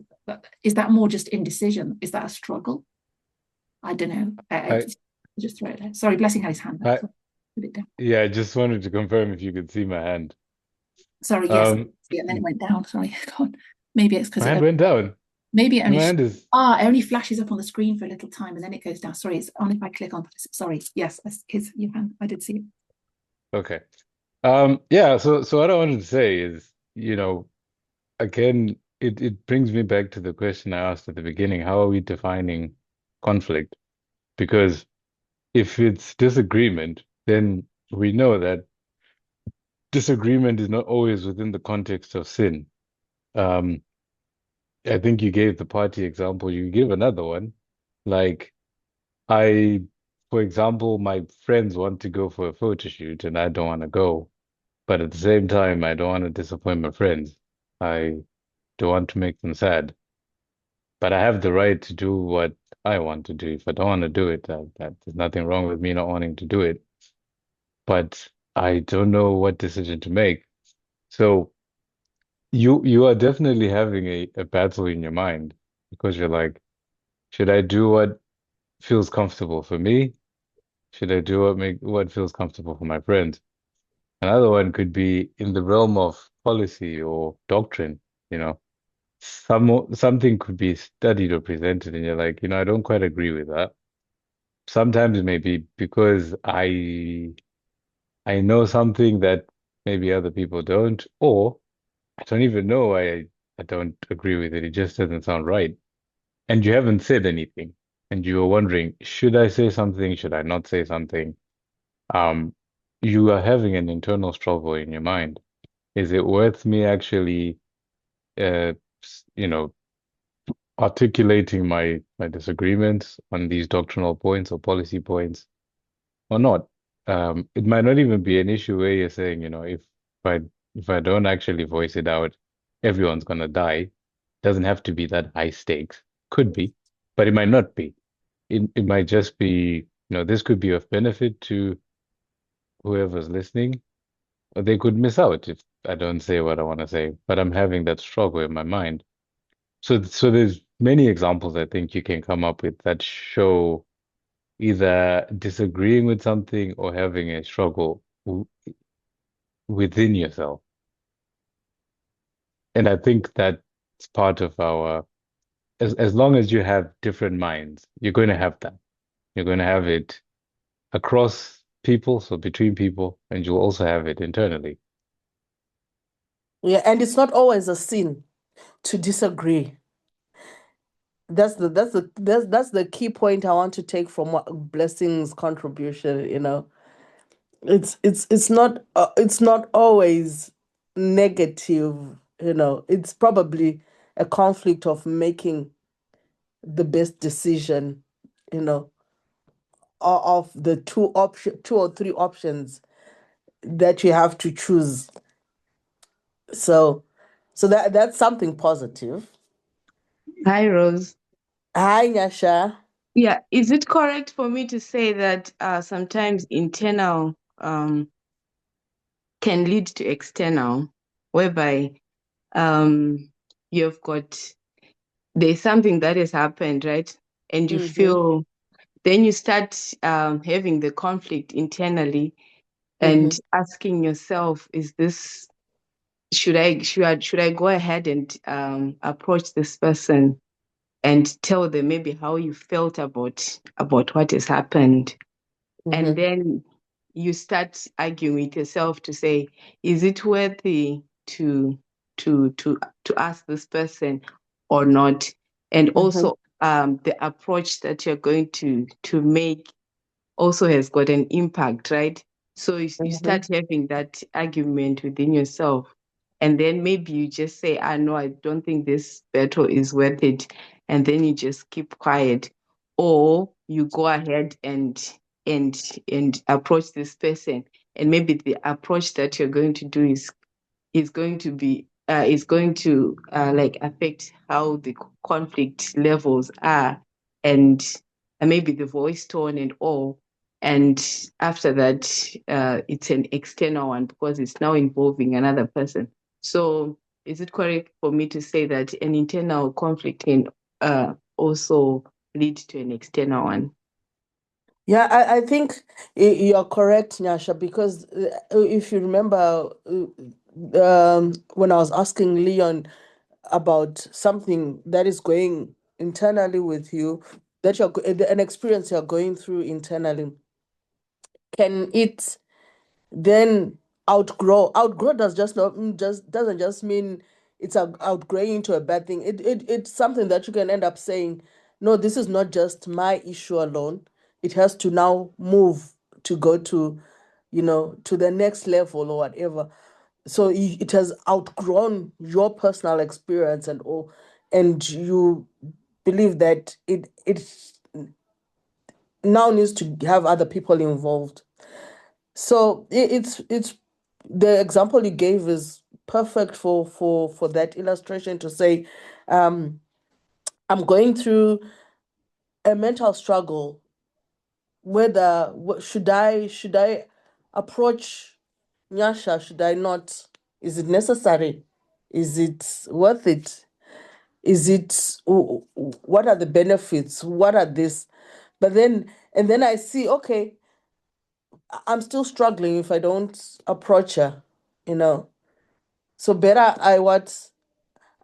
is that more just indecision? Is that a struggle? I don't know. Just throw it there. Sorry, Blessing had his hand up. Yeah, I just wanted to confirm if you could see my hand. Sorry, yes. And then it went down. Sorry. God. Maybe it's because my hand went down. Maybe it only flashes up on the screen for a little time and then it goes down. Sorry, it's on if I click on. Sorry. Yes, here's your hand. I did see it. Okay. Yeah, so what I wanted to say is, again, it brings me back to the question I asked at the beginning. How are we defining conflict? Because if it's disagreement, then we know that disagreement is not always within the context of sin. Um, I think you gave the party example. You give another one. Like I, for example, my friends want to go for a photo shoot and I don't want to go. But at the same time, I don't want to disappoint my friends. I don't want to make them sad. But I have the right to do what I want to do. If I don't want to do it, there's nothing wrong with me not wanting to do it. But I don't know what decision to make. So you are definitely having a battle in your mind because you're like, should I do what feels comfortable for me? Should I do what feels comfortable for my friends? Another one could be in the realm of policy or doctrine, you know. Something could be studied or presented, and you're like, I don't quite agree with that. Sometimes it may be because I know something that maybe other people don't, or I don't even know I don't agree with it. It just doesn't sound right. And you haven't said anything, and you are wondering, should I say something? Should I not say something? Um, you are having an internal struggle in your mind. Is it worth me actually, uh, you know, articulating my disagreements on these doctrinal points or policy points or not? It might not even be an issue where you're saying, I if I don't actually voice it out, everyone's gonna die. Doesn't have to be that high stakes. Could be, but it might not be. It might just be, this could be of benefit to whoever's listening, or they could miss out if I don't say what I want to say. But I'm having that struggle in my mind. So there's many examples I think you can come up with that show either disagreeing with something or having a struggle within yourself. And I think that's part of as long as you have different minds, you're going to have that. You're going to have it across people, so between people, and you'll also have it internally. Yeah, and it's not always a sin to disagree. That's the key point I want to take from Blessing's contribution, it's not always negative, it's probably a conflict of making the best decision, you know of the two or three options that you have to choose. So so that's something positive. Hi, Rose. Hi, Nyasha. Yeah, is it correct for me to say that sometimes internal can lead to external, whereby um, you've got there's something that has happened, right? And you feel then you start having the conflict internally and asking yourself, is this should I go ahead and approach this person and tell them maybe how you felt about what has happened, and then you start arguing with yourself to say, is it worthy to ask this person or not? And also the approach that you're going to make also has got an impact, right? So you start having that argument within yourself. And then maybe you just say, no, I don't think this battle is worth it. And then you just keep quiet. Or you go ahead and approach this person. And maybe the approach that you're going to do is going to like affect how the conflict levels are, and maybe the voice tone and all. And after that, it's an external one because it's now involving another person. So is it correct for me to say that an internal conflict can also lead to an external one? Yeah, I think you're correct, Nyasha, because if you remember, when I was asking Leon about something that is going internally with you, that an experience you're going through internally, can it then outgrow doesn't just mean it's outgrowing into a bad thing. It's something that you can end up saying, no, this is not just my issue alone. It has to now move to go to to the next level or whatever. So it has outgrown your personal experience and all, and you believe that it now needs to have other people involved. So it's the example you gave is perfect for that illustration to say, I'm going through a mental struggle. Whether should I approach Nyasha? Should I not? Is it necessary? Is it worth it? Is it what are the benefits? What are this? But then I see, okay, I'm still struggling if I don't approach her, you know. So better I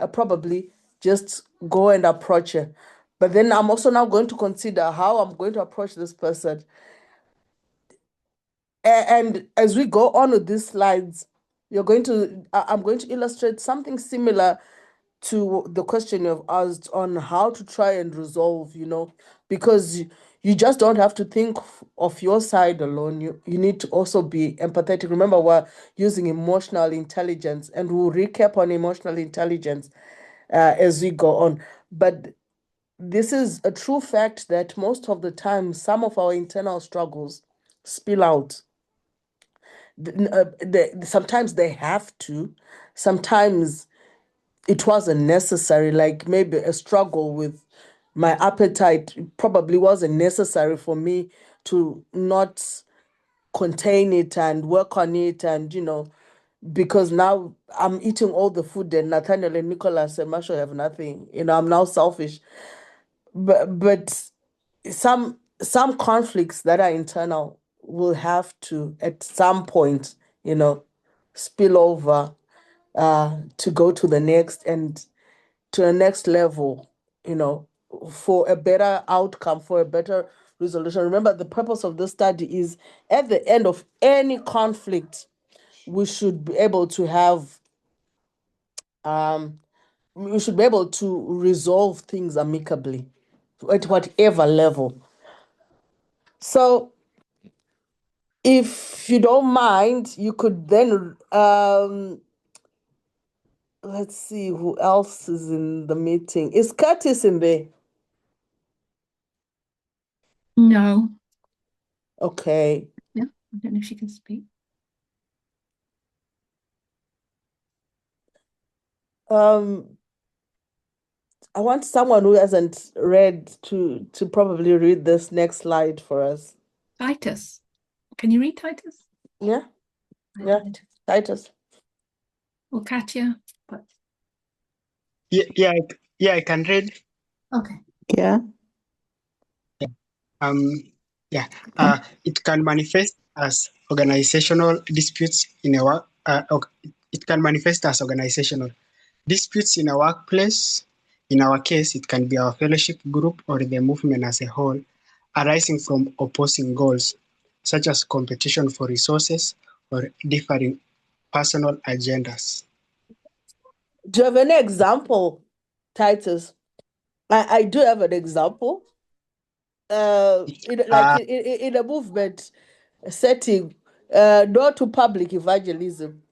probably just go and approach her. But then I'm also now going to consider how I'm going to approach this person. And as we go on with these slides, I'm going to illustrate something similar to the question you've asked on how to try and resolve, because you just don't have to think of your side alone. You need to also be empathetic. Remember, we're using emotional intelligence, and we'll recap on emotional intelligence as we go on. But this is a true fact that most of the time, some of our internal struggles spill out. Sometimes they have to, sometimes it wasn't necessary, like maybe a struggle with my appetite probably wasn't necessary for me to not contain it and work on it, and because now I'm eating all the food and Nathaniel and Nicholas and Marshall have nothing. I'm now selfish. But some conflicts that are internal will have to at some point, spill over to go to the next and to the next level, you know, for a better outcome, for a better resolution. Remember, the purpose of this study is at the end of any conflict, we should be able to have we should be able to resolve things amicably at whatever level. So if you don't mind, you could then let's see who else is in the meeting. Is Curtis in there? No. Okay. Yeah, I don't know if she can speak. I want someone who hasn't read to probably read this next slide for us. Titus. Can you read Titus? Yeah. Yeah. Titus. Or Katya? But Yeah, I can read. okay. Yeah. Yeah. Okay. It can manifest as organizational disputes in a work. It can manifest as organizational disputes in a workplace. In our case, it can be our fellowship group or the movement as a whole, arising from opposing goals, such as competition for resources or differing personal agendas. Do you have any example, Titus? I do have an example. In a movement setting, no to public evangelism,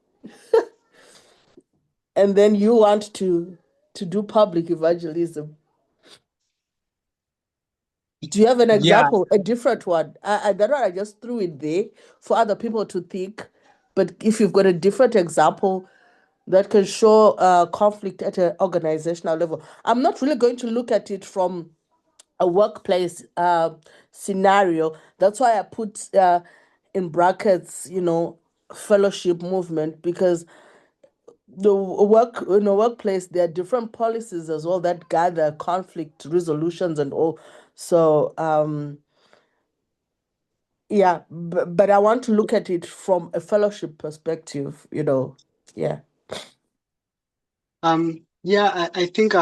and then you want to do public evangelism. Do you have an Yeah. example, a different one? That one I just threw it there for other people to think. But if you've got a different example that can show conflict at an organizational level, I'm not really going to look at it from a workplace scenario. That's why I put in brackets, fellowship movement, because the work in a workplace, there are different policies as well that gather conflict resolutions and all. So yeah, but I want to look at it from a fellowship perspective, yeah. Yeah, I think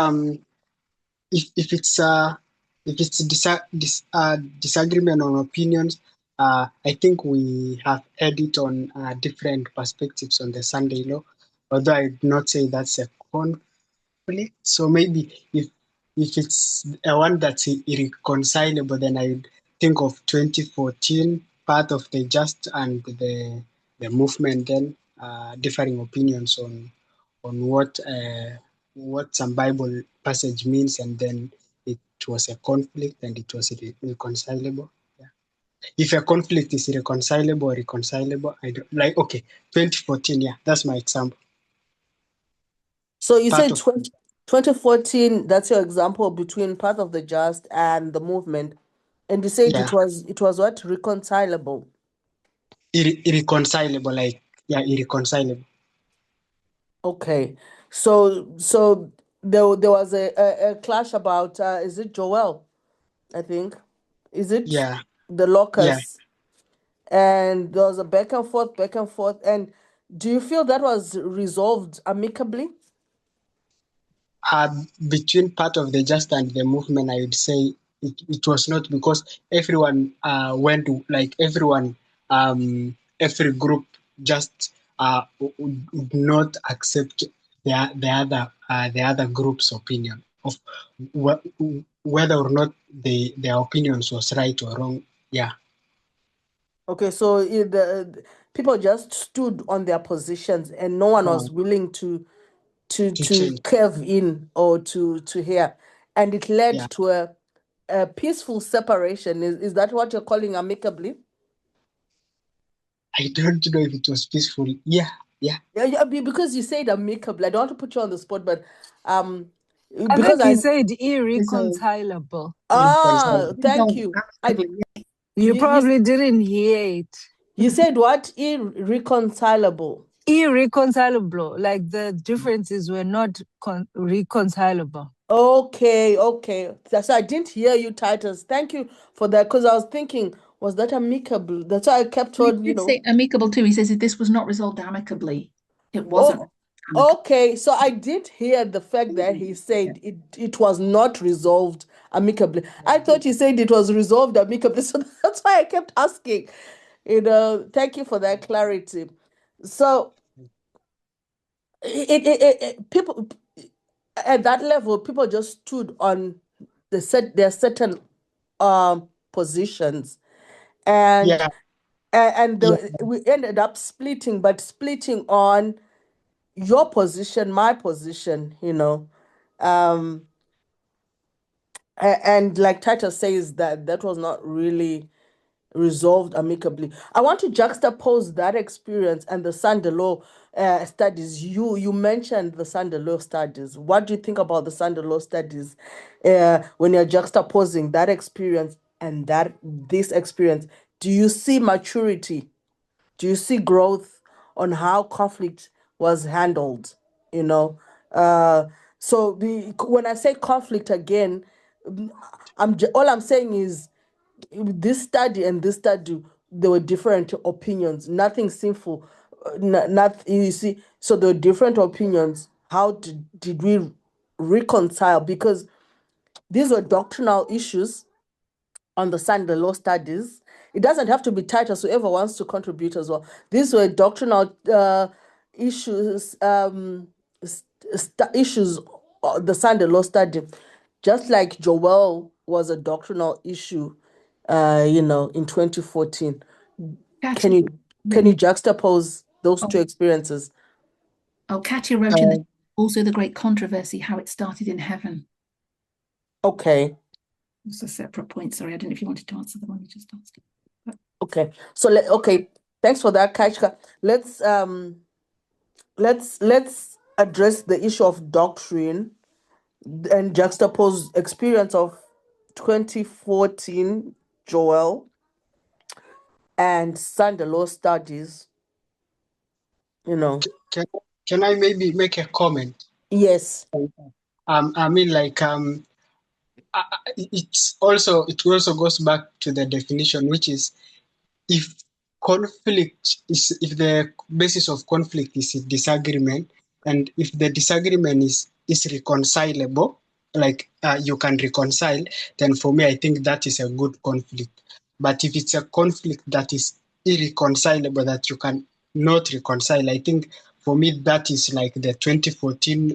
if it's disagreement on opinions, I think we have had it on different perspectives on the Sunday law. Although I would not say that's a conflict. So maybe if it's a one that's irreconcilable, then I would think of 2014 part of the just and the movement, then differing opinions on what some Bible passage means, and then it was a conflict and it was reconcilable. Yeah. If a conflict is reconcilable, I don't like. Okay, 2014. Yeah, that's my example. So you Part say of 2014, that's your example between Path of the Just and the movement. And you said yeah, it was what? Reconcilable. irreconcilable. Like yeah, irreconcilable. Okay. So there was a clash about is it Joel, I think? Is it Yeah, the yeah. locus? And there was a back and forth, back and forth. And do you feel that was resolved amicably? Between part of the just and the movement, I would say it was not, because everyone went to, like everyone, every group just would not accept the other group's opinion of whether or not their opinions was right or wrong. Yeah. Okay, so the people just stood on their positions and no one was willing To to change. curve in or to hear. And it led Yeah. to a peaceful separation. Is that what you're calling amicably? I don't know if it was peaceful. Yeah. Yeah. Yeah, because you said amicably. I don't want to put you on the spot, but um I because think he said irreconcilable. thank you. You probably didn't hear it. You said what? Irreconcilable. Irreconcilable, like the differences were not reconcilable. Okay. So I didn't hear you, Titus. Thank you for that, because I was thinking, was that amicable? That's why I kept He on, did say amicable too. He says if this was not resolved amicably, it wasn't. Okay, so I did hear the fact that he said it was not resolved amicably. I thought he said it was resolved amicably, so that's why I kept asking. Thank you for that clarity. So people at that level, people just stood on their certain positions, and Yeah. we ended up splitting, but splitting on your position, my position, um, and like Titus says, that was not really resolved amicably. I want to juxtapose that experience and the Sandalo studies. You mentioned the Sandalo studies. What do you think about the Sandalo studies when you're juxtaposing that experience and this experience? Do you see maturity? Do you see growth on how conflict was handled? You know, uh, so when I say conflict again, all I'm saying is this study and this study, there were different opinions. Nothing sinful, not you see. So there were different opinions. How did we reconcile? Because these were doctrinal issues on the Sunday law studies. It doesn't have to be Titus, whoever wants to contribute as well. These were doctrinal issues, issues, the Sunday law study, just like Joel was a doctrinal issue, in 2014. Can you juxtapose those two experiences? Katia wrote in the, also the great controversy, how it started in heaven. Okay. It's a separate point. Sorry, I don't know if you wanted to answer the one you just asked. But... Okay. So thanks for that, Kachka. Let's address the issue of doctrine and juxtapose experience of 2014 Joel and Sunday law studies. Can I maybe make a comment? Yes. I mean, like, it also goes back to the definition, which is if the basis of conflict is a disagreement, and if the disagreement is reconcilable, like you can reconcile, then for me, I think that is a good conflict. But if it's a conflict that is irreconcilable, that you can not reconcile, I think For me, that is like the 2014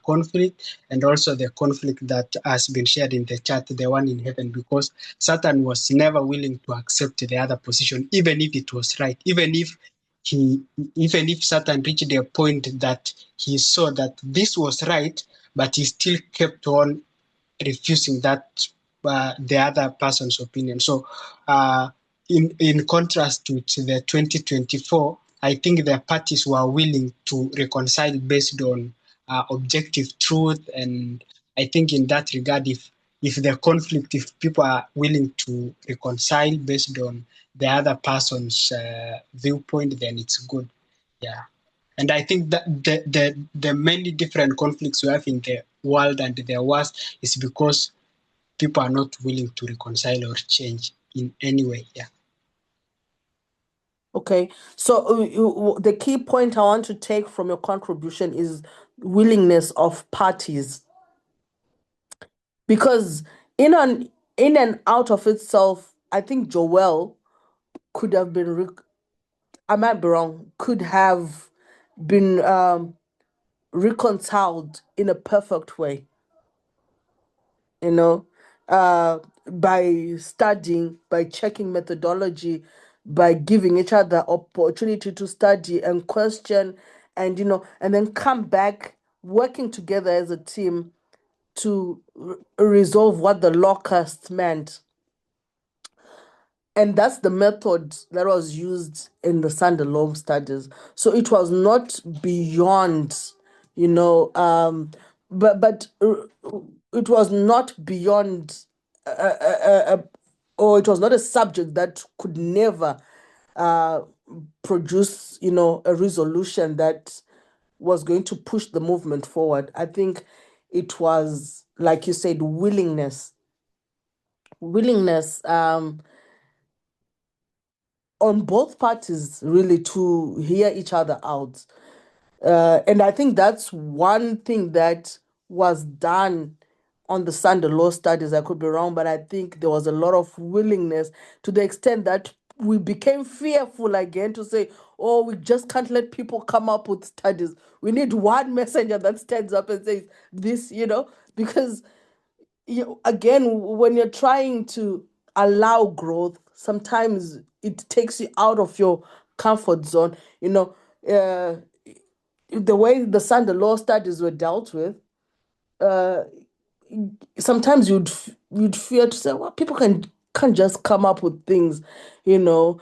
conflict, and also the conflict that has been shared in the chat, the one in heaven, because Satan was never willing to accept the other position, even if it was right, even if Satan reached a point that he saw that this was right, but he still kept on refusing that the other person's opinion. So, in contrast to the 2024, I think the parties were willing to reconcile based on objective truth, and I think in that regard, if the conflict, if people are willing to reconcile based on the other person's viewpoint, then it's good. Yeah. And I think that the many different conflicts we have in the world and the West is because people are not willing to reconcile or change in any way. Yeah. Okay, so the key point I want to take from your contribution is willingness of parties, because in and out of itself, I think Joel could have been, I might be wrong, could have been reconciled in a perfect way, you know, by studying, by checking methodology, by giving each other opportunity to study and question, and and then come back working together as a team to resolve what the locust meant. And that's the method that was used in the standalone studies. So it was not beyond, but it was not beyond, or it was not a subject that could never produce, a resolution that was going to push the movement forward. I think it was, like you said, willingness on both parties really to hear each other out. And I think that's one thing that was done on the Sunday law studies. I could be wrong, but I think there was a lot of willingness, to the extent that we became fearful again to say, oh, we just can't let people come up with studies. We need one messenger that stands up and says this, because again, when you're trying to allow growth, sometimes it takes you out of your comfort zone. The way the Sunday law studies were dealt with, uh, sometimes you'd fear to say, well, people can't just come up with things, you know.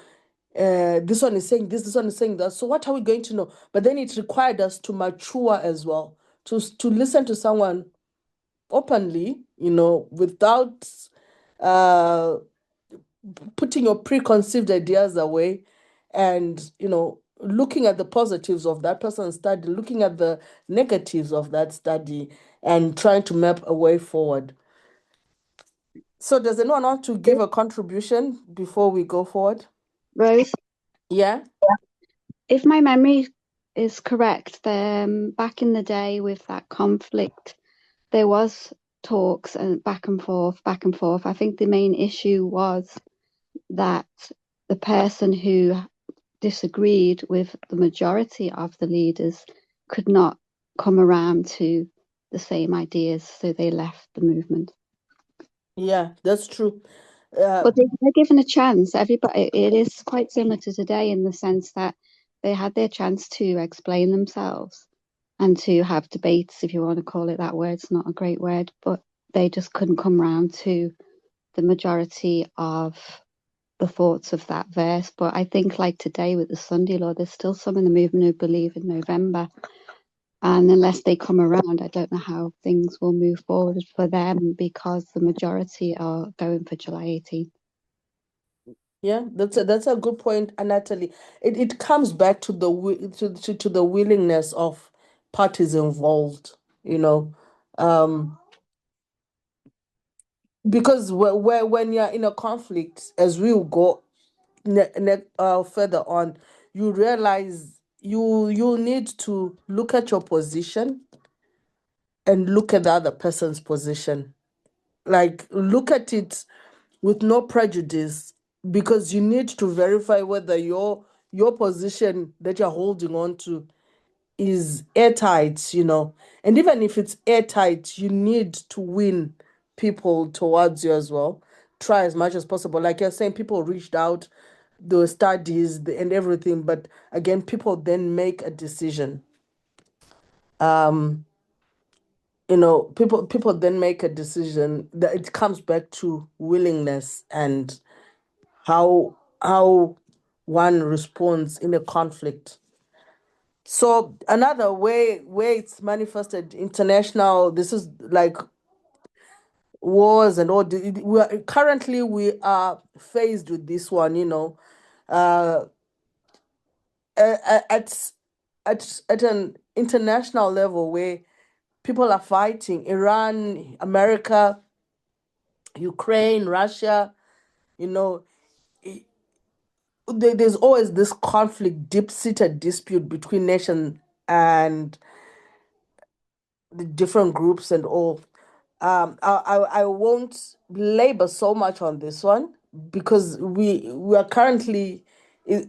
This one is saying this one is saying that. So what are we going to know? But then it required us to mature as well, to listen to someone openly, without uh, putting your preconceived ideas away, and looking at the positives of that person's study, looking at the negatives of that study, and trying to map a way forward. So does anyone want to give a contribution before we go forward? Rose? Yeah. If my memory is correct, then back in the day with that conflict, there was talks and back and forth, back and forth. I think the main issue was that the person who disagreed with the majority of the leaders could not come around to the same ideas, so they left the movement. Yeah, that's true. But they're given a chance. Everybody, it is quite similar to today in the sense that they had their chance to explain themselves and to have debates, if you want to call it that word. It's not a great word, but they just couldn't come around to the majority of the thoughts of that verse. But I think, like today with the Sunday law, there's still some in the movement who believe in November. And unless they come around, I don't know how things will move forward for them, because the majority are going for July 18th. Yeah, that's a good point, Natalie. It comes back to to the willingness of parties involved, because when you're in a conflict, as we will go further on, you realize you need to look at your position and look at the other person's position. Like, look at it with no prejudice, because you need to verify whether your position that you're holding on to is airtight, and even if it's airtight, you need to win people towards you as well. Try as much as possible. Like you're saying, people reached out, the studies and everything, but again, people then make a decision. People then make a decision that it comes back to willingness and how one responds in a conflict. So another way where it's manifested international, this is like wars and all. Currently we are faced with this one, uh, at at an international level where people are fighting Iran, America, Ukraine, Russia, you know, there's always this conflict, deep-seated dispute between nations and the different groups and all. I won't labor so much on this one because we are currently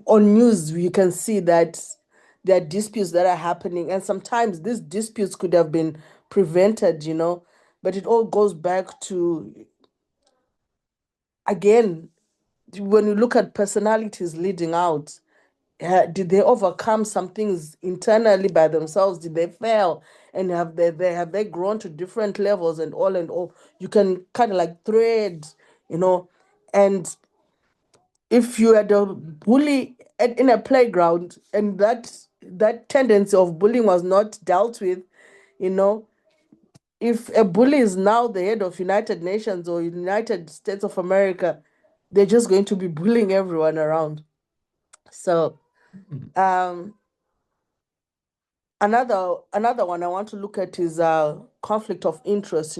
on news. You can see that there are disputes that are happening, and sometimes these disputes could have been prevented, but it all goes back to, again, when you look at personalities leading out, did they overcome some things internally by themselves? Did they fail? And have they grown to different levels and all and all? You can kind of like thread, and if you had a bully in a playground and that tendency of bullying was not dealt with, you know, if a bully is now the head of United Nations or United States of America, they're just going to be bullying everyone around. So um another one I want to look at is conflict of interest,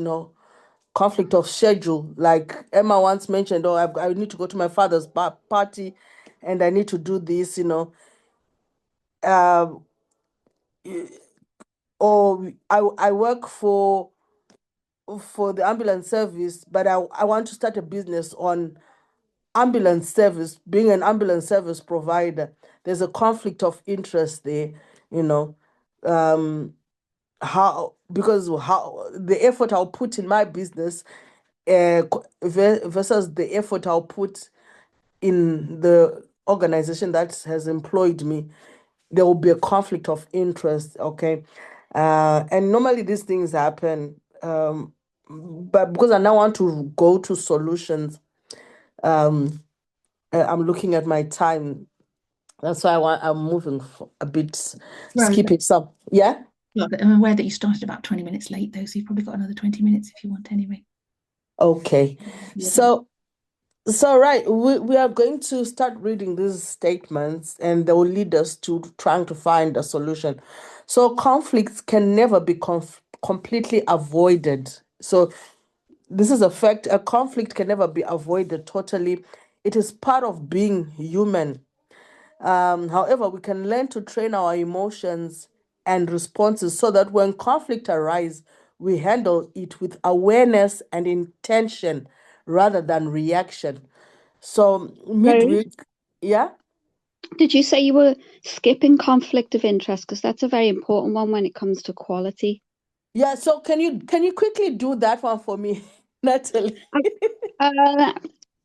conflict of schedule. Like Emma once mentioned, oh, I need to go to my father's party and I need to do this, um, or I work for the ambulance service, but I want to start a business on ambulance service, being an ambulance service provider. There's a conflict of interest there, you know. Um, how the effort I'll put in my business versus the effort I'll put in the organization that has employed me, there will be a conflict of interest. Okay. And normally these things happen. But because I now want to go to solutions, um, I'm looking at my time. That's why I'm moving a bit, Right. skipping some. Yeah. Well, I'm aware that you started about 20 minutes late, though, so you've probably got another 20 minutes if you want anyway. Okay. Yeah. So right, we are going to start reading these statements and they will lead us to trying to find a solution. So conflicts can never be completely avoided. So this is a fact. A conflict can never be avoided totally. It is part of being human. However, we can learn to train our emotions and responses so that when conflict arises, we handle it with awareness and intention rather than reaction. So Rose, midweek, yeah, did you say you were skipping conflict of interest? Because that's a very important one when it comes to quality. yeah. So can you quickly do that one for me, Natalie? Uh,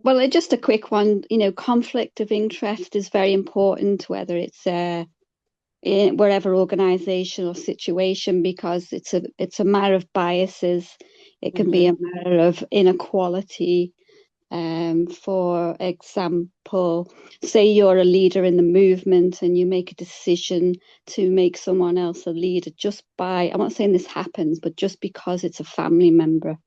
well, just a quick one. Conflict of interest is very important, whether it's in wherever organization or situation, because it's a matter of biases. It can be a matter of inequality. For example, say you're a leader in the movement and you make a decision to make someone else a leader just by, I'm not saying this happens, but just because it's a family member.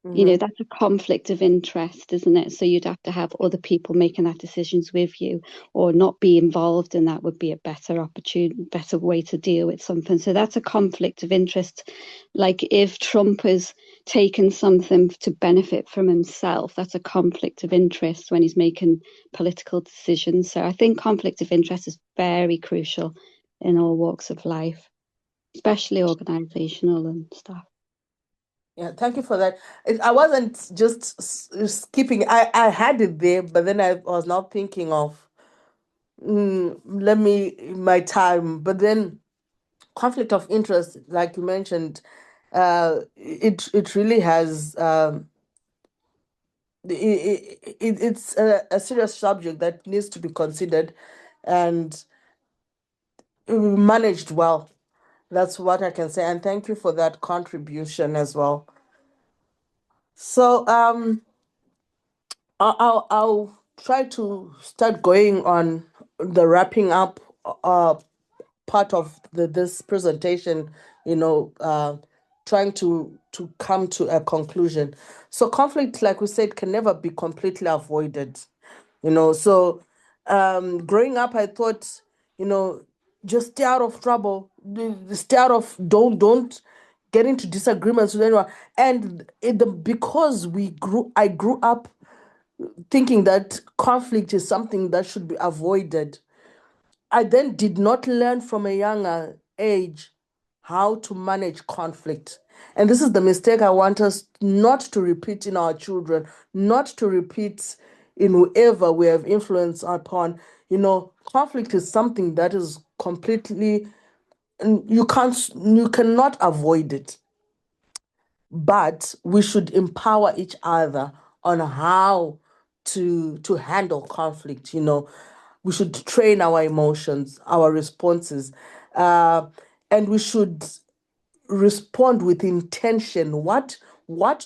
That's a conflict of interest, isn't it? So you'd have to have other people making that decisions with you, or not be involved, and that would be a better opportunity, better way to deal with something. So that's a conflict of interest. Like if Trump has taken something to benefit from himself, that's a conflict of interest when he's making political decisions. So I think conflict of interest is very crucial in all walks of life, especially organizational and stuff. Yeah, thank you for that. I wasn't just skipping. I had it there, but then I was now thinking of let me my time. But then conflict of interest, like you mentioned, it really has it's a serious subject that needs to be considered and managed well. That's what I can say. And thank you for that contribution as well. So I'll try to start going on the wrapping up part of this presentation, trying to come to a conclusion. So conflict, like we said, can never be completely avoided. So growing up, I thought, just stay out of trouble, stay out of, don't get into disagreements with anyone. And because I grew up thinking that conflict is something that should be avoided, I then did not learn from a younger age how to manage conflict. And this is the mistake I want us not to repeat in our children, not to repeat in whoever we have influence upon. Conflict is something that is completely, you cannot avoid it. But we should empower each other on how to handle conflict. We should train our emotions, our responses, and we should respond with intention. What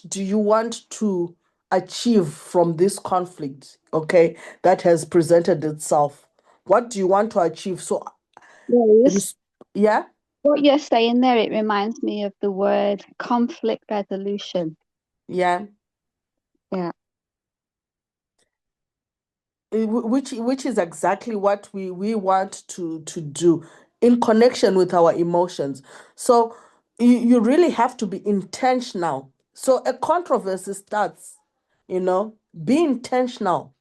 do you want to achieve from this conflict, okay, that has presented itself? What do you want to achieve? So, yeah. What you're saying there, it reminds me of the word conflict resolution. Yeah. Yeah. Which is exactly what we want to do in connection with our emotions. So you really have to be intentional. So a controversy starts, be intentional,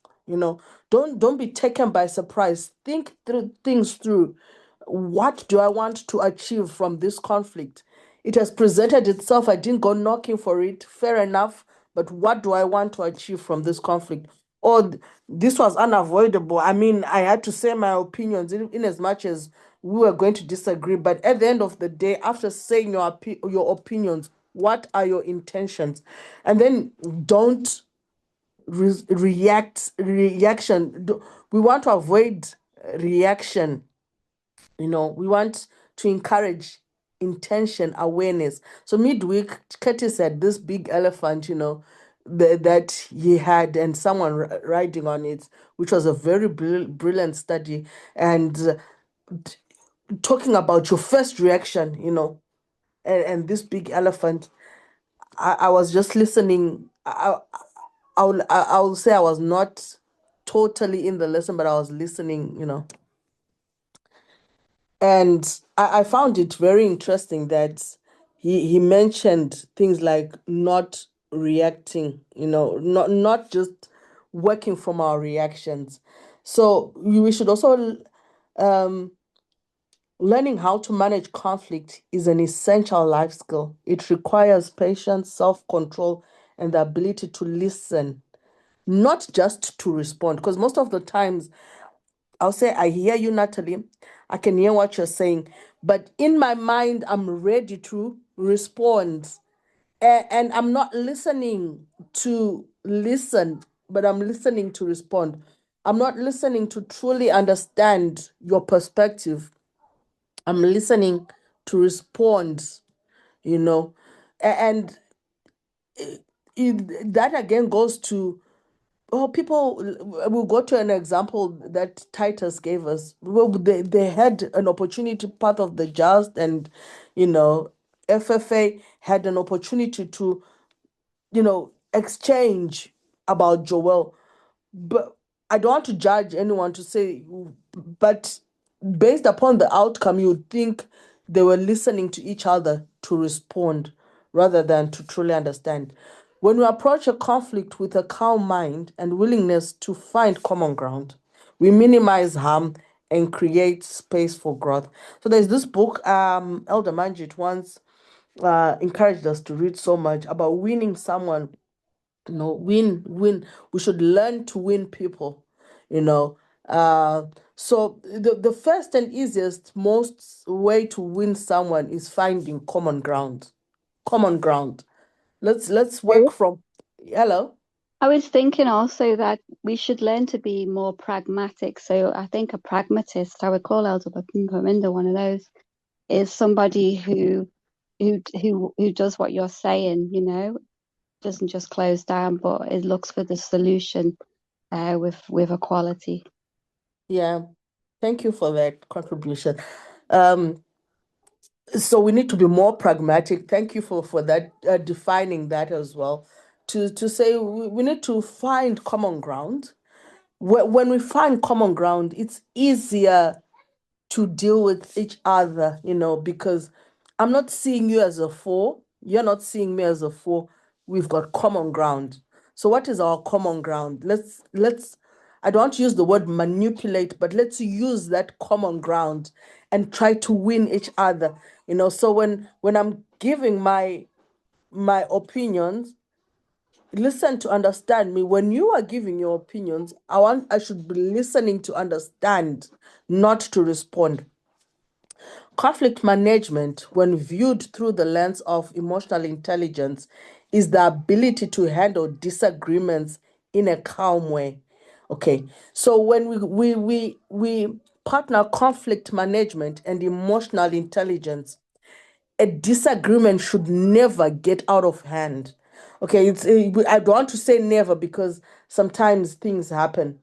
don't be taken by surprise. Think through things through. What do I want to achieve from this conflict? It has presented itself. I didn't go knocking for it. Fair enough. But what do I want to achieve from this conflict? Or this was unavoidable. I mean, I had to say my opinions in as much as we were going to disagree. But at the end of the day, after saying your opinions, what are your intentions? And then don't reaction. We want to avoid reaction. We want to encourage intention, awareness. So midweek, Curtis had this big elephant, that he had and someone riding on it, which was a very brilliant study. And talking about your first reaction, and this big elephant, I was just listening. I will say I was not totally in the lesson, but I was listening, And I found it very interesting that he mentioned things like not reacting, not just working from our reactions. So we should also learning how to manage conflict is an essential life skill. It requires patience, self-control, and the ability to listen, not just to respond. Because most of the times I'll say, I hear you, Natalie. I can hear what you're saying. But in my mind, I'm ready to respond. And I'm not listening to listen, but I'm listening to respond. I'm not listening to truly understand your perspective. I'm listening to respond, you know. And that again goes to, people will go to an example that Titus gave us. Well, they had an opportunity, part of the just, and FFA had an opportunity to, exchange about Joel. But I don't want to judge anyone to say, but based upon the outcome, you would think they were listening to each other to respond rather than to truly understand. When we approach a conflict with a calm mind and willingness to find common ground, we minimize harm and create space for growth. So there's this book, Elder Manjit once encouraged us to read so much about winning someone, win. We should learn to win people, you know. So the first and easiest, most way to win someone is finding common ground. Common ground. Let's work from. Hello. I was thinking also that we should learn to be more pragmatic. So I think a pragmatist, I would call Elder Nkomo one of those, is somebody who does what you're saying, doesn't just close down, but it looks for the solution with equality. Yeah. Thank you for that contribution. So we need to be more pragmatic. Thank you for that, defining that as well. To say we need to find common ground. When we find common ground, it's easier to deal with each other, because I'm not seeing you as a foe. You're not seeing me as a foe. We've got common ground. So what is our common ground? Let's I don't want to use the word manipulate, but let's use that common ground and try to win each other. So when I'm giving my opinions, listen to understand me. When you are giving your opinions, I should be listening to understand, not to respond. Conflict management, when viewed through the lens of emotional intelligence, is the ability to handle disagreements in a calm way. Okay, so when we partner conflict management and emotional intelligence, a disagreement should never get out of hand. Okay, I don't want to say never because sometimes things happen,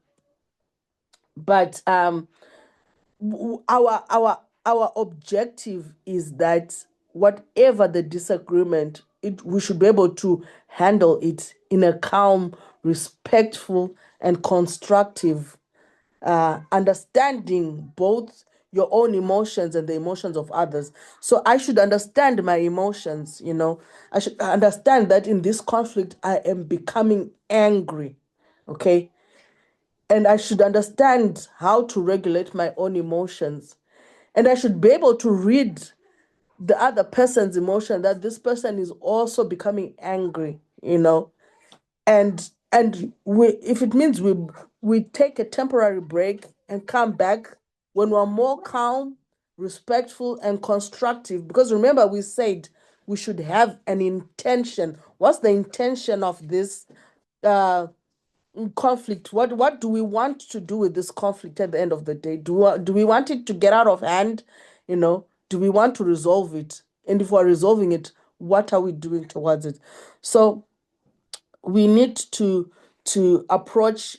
but our objective is that whatever the disagreement, we should be able to handle it in a calm, respectful, and constructive, understanding both your own emotions and the emotions of others. So I should understand my emotions. I should understand that in this conflict I am becoming angry. Okay, and I should understand how to regulate my own emotions. And I should be able to read the other person's emotion, that this person is also becoming angry, and if it means we take a temporary break and come back when we're more calm, respectful, and constructive. Because remember, we said we should have an intention. What's the intention of this uh conflict? What do we want to do with this conflict at the end of the day? Do we want it to get out of hand? Do we want to resolve it? And if we're resolving it, what are we doing towards it? So we need to approach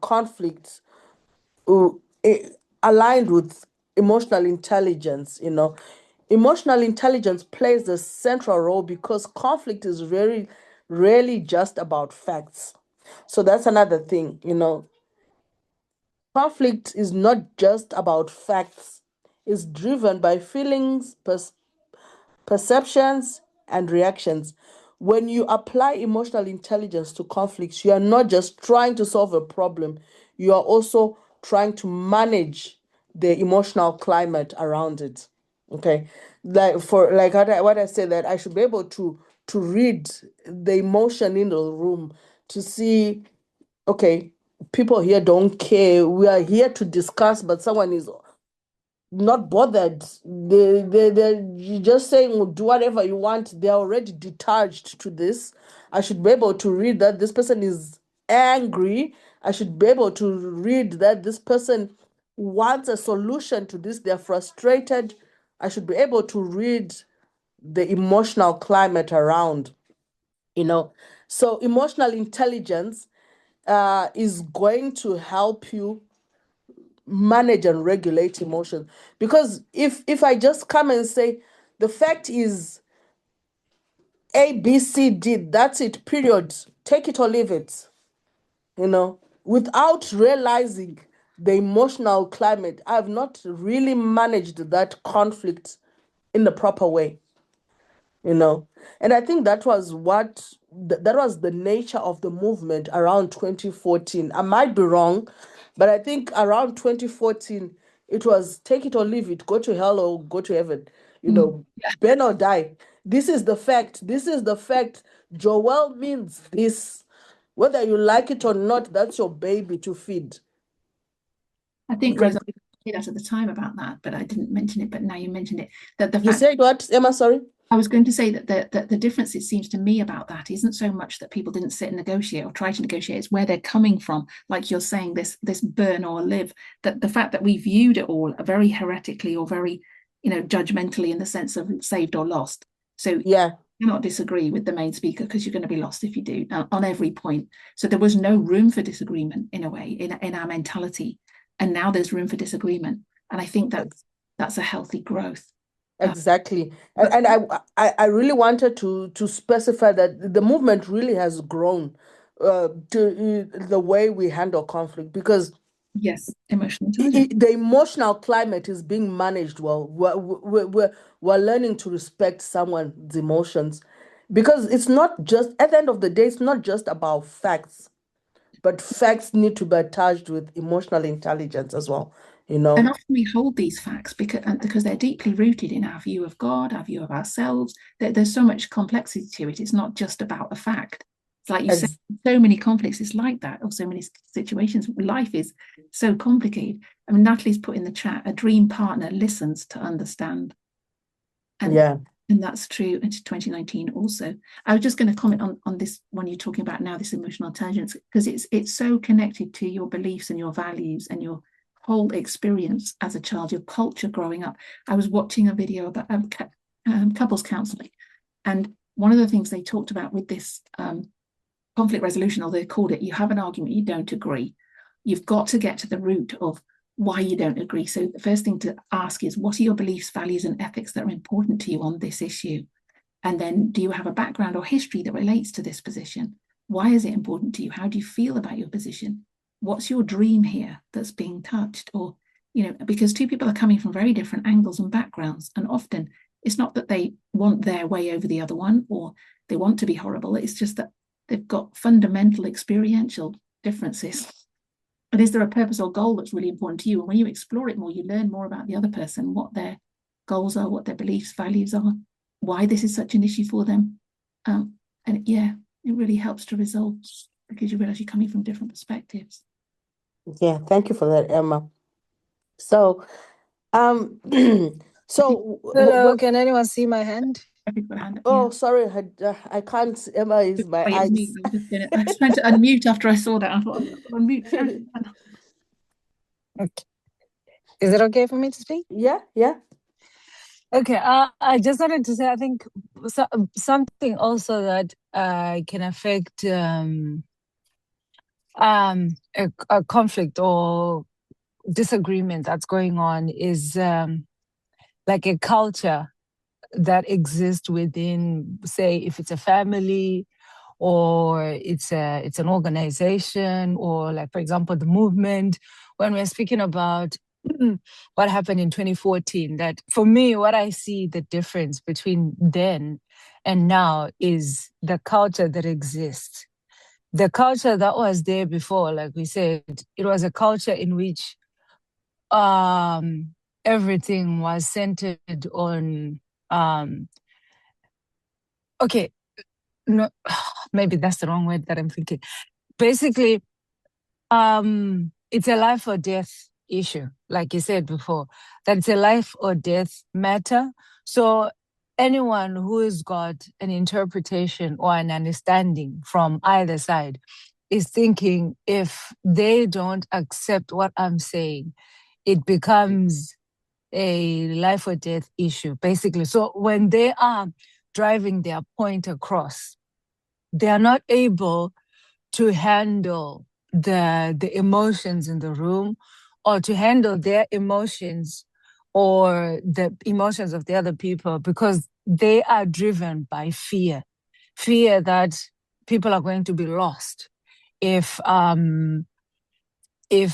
conflicts uh, eh, aligned with emotional intelligence. Emotional intelligence plays a central role because conflict is very rarely just about facts. So that's another thing. Conflict is not just about facts. It's driven by feelings, perceptions, and reactions. When you apply emotional intelligence to conflicts, you are not just trying to solve a problem, you are also trying to manage the emotional climate around it. Okay. Like what I said, that I should be able to read the emotion in the room, to see, okay, people here don't care. We are here to discuss, but someone is not bothered. They're just saying, "Well, do whatever you want." They're already detached to this. I should be able to read that this person is angry. I should be able to read that this person wants a solution to this. They're frustrated. I should be able to read the emotional climate around, So emotional intelligence is going to help you manage and regulate emotions. Because if I just come and say the fact is ABCD, that's it, period, take it or leave it, without realizing the emotional climate, I've not really managed that conflict in the proper way. And I think that was the nature of the movement around 2014. I might be wrong, but I think around 2014 it was take it or leave it, go to hell or go to heaven, burn or die. This is the fact. Joel means this. Whether you like it or not, that's your baby to feed. I think Because Rose, I said that at the time about that, but I didn't mention it. But now you mentioned it. That the you fact said what, Emma? Sorry. I was going to say that the difference, it seems to me, about that isn't so much that people didn't sit and negotiate or try to negotiate. It's where they're coming from. Like you're saying, this burn or live. That the fact that we viewed it all very heretically or very, judgmentally in the sense of saved or lost. So Yeah. you cannot disagree with the main speaker because you're going to be lost if you do on every point. So there was no room for disagreement in a way in our mentality, and now there's room for disagreement, and I think that's a healthy growth. Exactly. And I really wanted to specify that the movement really has grown to the way we handle conflict, because Yes, emotional intelligence. the emotional climate is being managed well. We're learning to respect someone's emotions, because it's not just, at the end of the day, it's not just about facts, but facts need to be attached with emotional intelligence as well, And often we hold these facts because they're deeply rooted in our view of God, our view of ourselves. There's so much complexity to it. It's not just about a fact. It's like you said, so many conflicts is like that, or so many situations. Life is so complicated. I mean, Natalie's put in the chat, a dream partner listens to understand. And yeah. And that's true into 2019 also. I was just going to comment on this one you're talking about now, this emotional intelligence, because it's so connected to your beliefs and your values and your whole experience as a child, your culture growing up. I was watching a video about couples counseling, and one of the things they talked about with this conflict resolution, or they called it, you have an argument, you don't agree. You've got to get to the root of why you don't agree. So the first thing to ask is, what are your beliefs, values, and ethics that are important to you on this issue? And then, do you have a background or history that relates to this position? Why is it important to you? How do you feel about your position? What's your dream here that's being touched? Or, because two people are coming from very different angles and backgrounds, and often it's not that they want their way over the other one or they want to be horrible. It's just that they've got fundamental experiential differences. But is there a purpose or goal that's really important to you? And when you explore it more, you learn more about the other person, what their goals are, what their beliefs, values are, why this is such an issue for them. And yeah, it really helps to resolve, because you realize you're coming from different perspectives. Yeah, thank you for that, Emma. So, Hello, can anyone see my hand? Oh, sorry, I can't. Emma is my eyes. I was trying to unmute after I saw that. I thought, I'll unmute. Okay. Is it okay for me to speak? Yeah. Okay. I just wanted to say, I think something also that can affect a conflict or disagreement that's going on is like a culture that exists within, say, if it's a family or it's an organization, or like, for example, the movement. When we're speaking about what happened in 2014, that for me, what I see the difference between then and now is the culture that exists. The culture that was there before, like we said, it was a culture in which everything was centered on okay, no, maybe that's the wrong word that I'm thinking. Basically, it's a life or death issue, like you said before, that it's a life or death matter. So anyone who has got an interpretation or an understanding from either side is thinking, if they don't accept what I'm saying, it becomes a life or death issue, basically. So when they are driving their point across, they are not able to handle the emotions in the room, or to handle their emotions or the emotions of the other people, because they are driven by fear that people are going to be lost if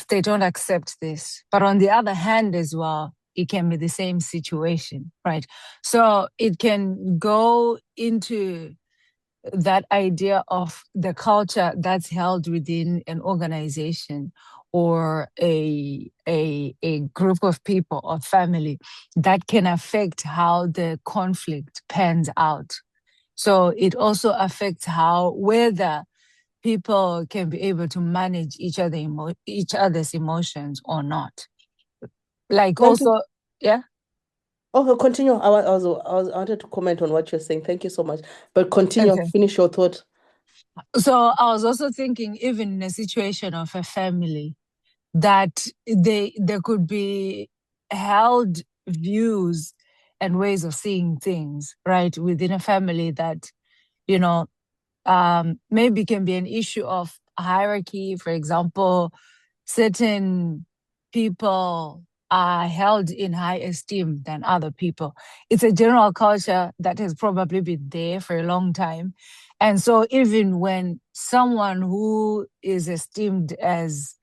they don't accept this. But on the other hand as well, it can be the same situation, right? So it can go into that idea of the culture that's held within an organization or a group of people or family that can affect how the conflict pans out. So it also affects whether people can be able to manage each other's emotions or not. Like Thank you. also, yeah. Okay, continue. I wanted to comment on what you're saying. Thank you so much. But continue, Okay. finish your thought. So I was also thinking, even in a situation of a family, that there could be held views and ways of seeing things, right, within a family that, you know, maybe can be an issue of hierarchy. For example, certain people are held in high esteem than other people. It's a general culture that has probably been there for a long time. And so even when someone who is esteemed as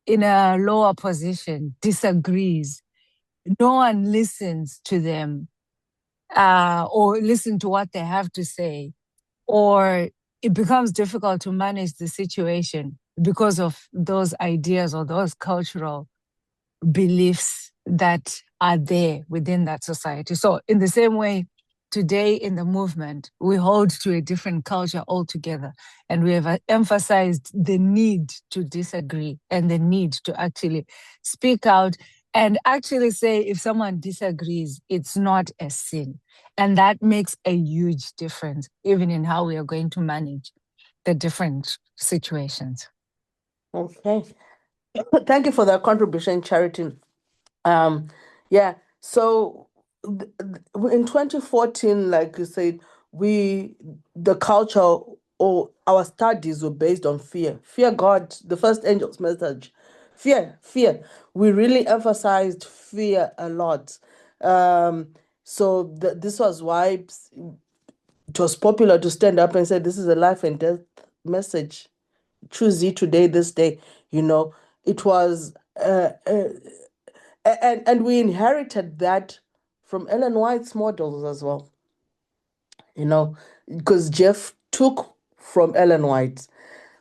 in a lower position disagrees, no one listens to them or listen to what they have to say, or it becomes difficult to manage the situation because of those ideas or those cultural beliefs that are there within that society. So, in the same way, today in the movement, we hold to a different culture altogether. And we have emphasized the need to disagree and the need to actually speak out and actually say if someone disagrees, it's not a sin. And that makes a huge difference, even in how we are going to manage the different situations. Okay. Thank you for that contribution, Charity. Yeah, so in 2014, like you said, the culture or our studies were based on fear. Fear God, the first angel's message. Fear, fear. We really emphasized fear a lot. So this was why it was popular to stand up and say, this is a life and death message. Choose ye today, this day. It was and we inherited that from Ellen White's models as well, because Jeff took from Ellen White.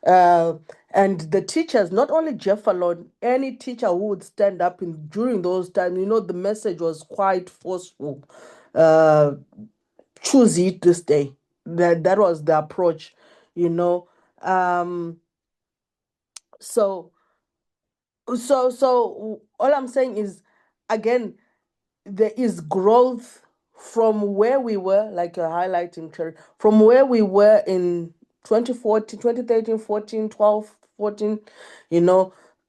Uh, and the teachers, not only Jeff alone, any teacher who would stand up during those times, the message was quite forceful. Uh, Choose it this day. That was the approach, you know. Um, so so all I'm saying is, again, there is growth from where we were, like you're highlighting, Cherry, from where we were in 2014, 2013, 14, 12, 14,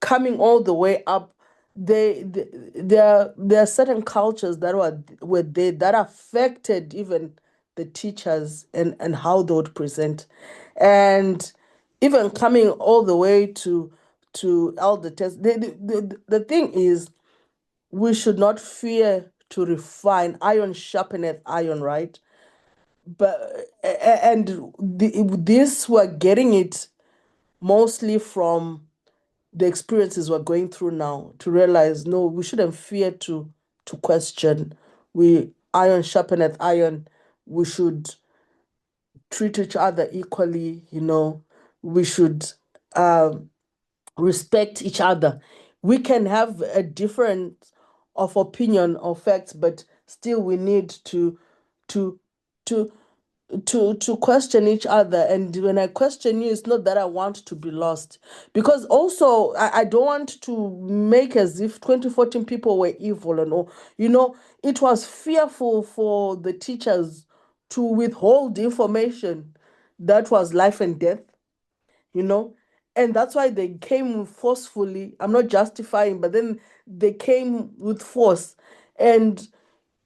coming all the way up. There are certain cultures that were there that affected even the teachers and how they would present. And even coming all the way to elder test. The thing is, we should not fear to refine. Iron sharpeneth iron, right? But this we're getting it mostly from the experiences we're going through now, to realize, no, we shouldn't fear to question. We Iron sharpeneth iron. We should treat each other equally. We should respect each other. We can have a difference of opinion or facts, but still we need to to to question each other. And when I question you, it's not that I want to be lost, because also I don't want to make as if 2014 people were evil and all. It was fearful for the teachers to withhold information that was life and death, you know and that's why they came forcefully. I'm not justifying, but then they came with force, and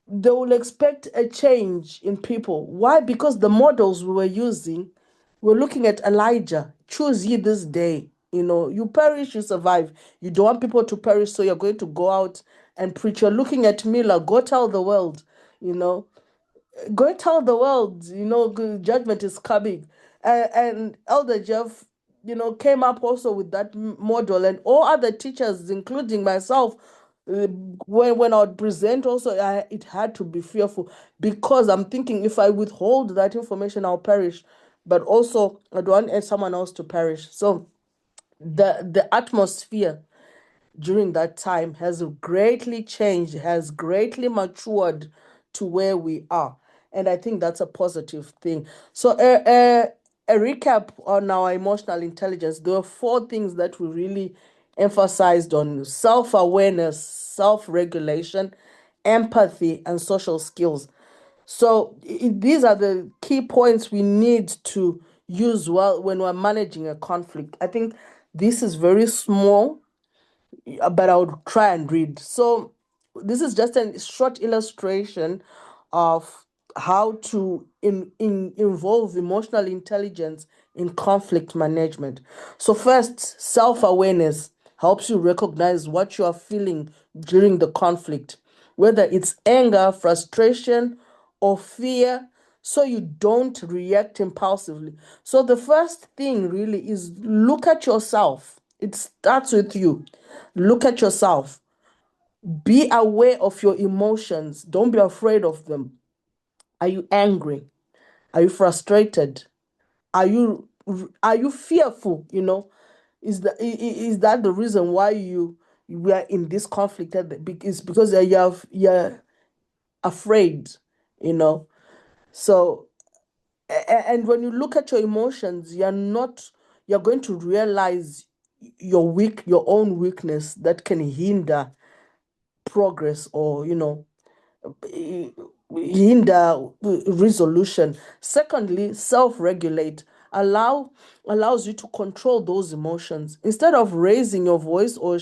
they will expect a change in people. Why? Because the models we were using, we're looking at Elijah. Choose ye this day. You perish, you survive. You don't want people to perish, so you're going to go out and preach. You're looking at Miller. Go tell the world. you know Go tell the world, judgment is coming. And Elder Jeff, came up also with that model, and all other teachers, including myself. When I would present, also, it had to be fearful, because I'm thinking, if I withhold that information, I'll perish. But also, I don't want someone else to perish. So the atmosphere during that time has greatly changed, has greatly matured to where we are. And I think that's a positive thing. So, a recap on our emotional intelligence, there were 4 things that we really emphasized on: self-awareness, self-regulation, empathy, and social skills. So these are the key points we need to use well when we're managing a conflict. I think this is very small, but I would try and read. So this is just a short illustration of how to involve emotional intelligence in conflict management. So first, self-awareness helps you recognize what you are feeling during the conflict, whether it's anger, frustration, or fear, so you don't react impulsively. So the first thing really is look at yourself. It starts with you. Look at yourself. Be aware of your emotions. Don't be afraid of them. Are you angry? Are you frustrated? Are you fearful? Is that the reason why we are in this conflict? It's because you're afraid, you know. So and when you look at your emotions, you're going to realize your own weakness that can hinder progress, or hinder resolution. Secondly, self-regulate allows you to control those emotions. Instead of raising your voice or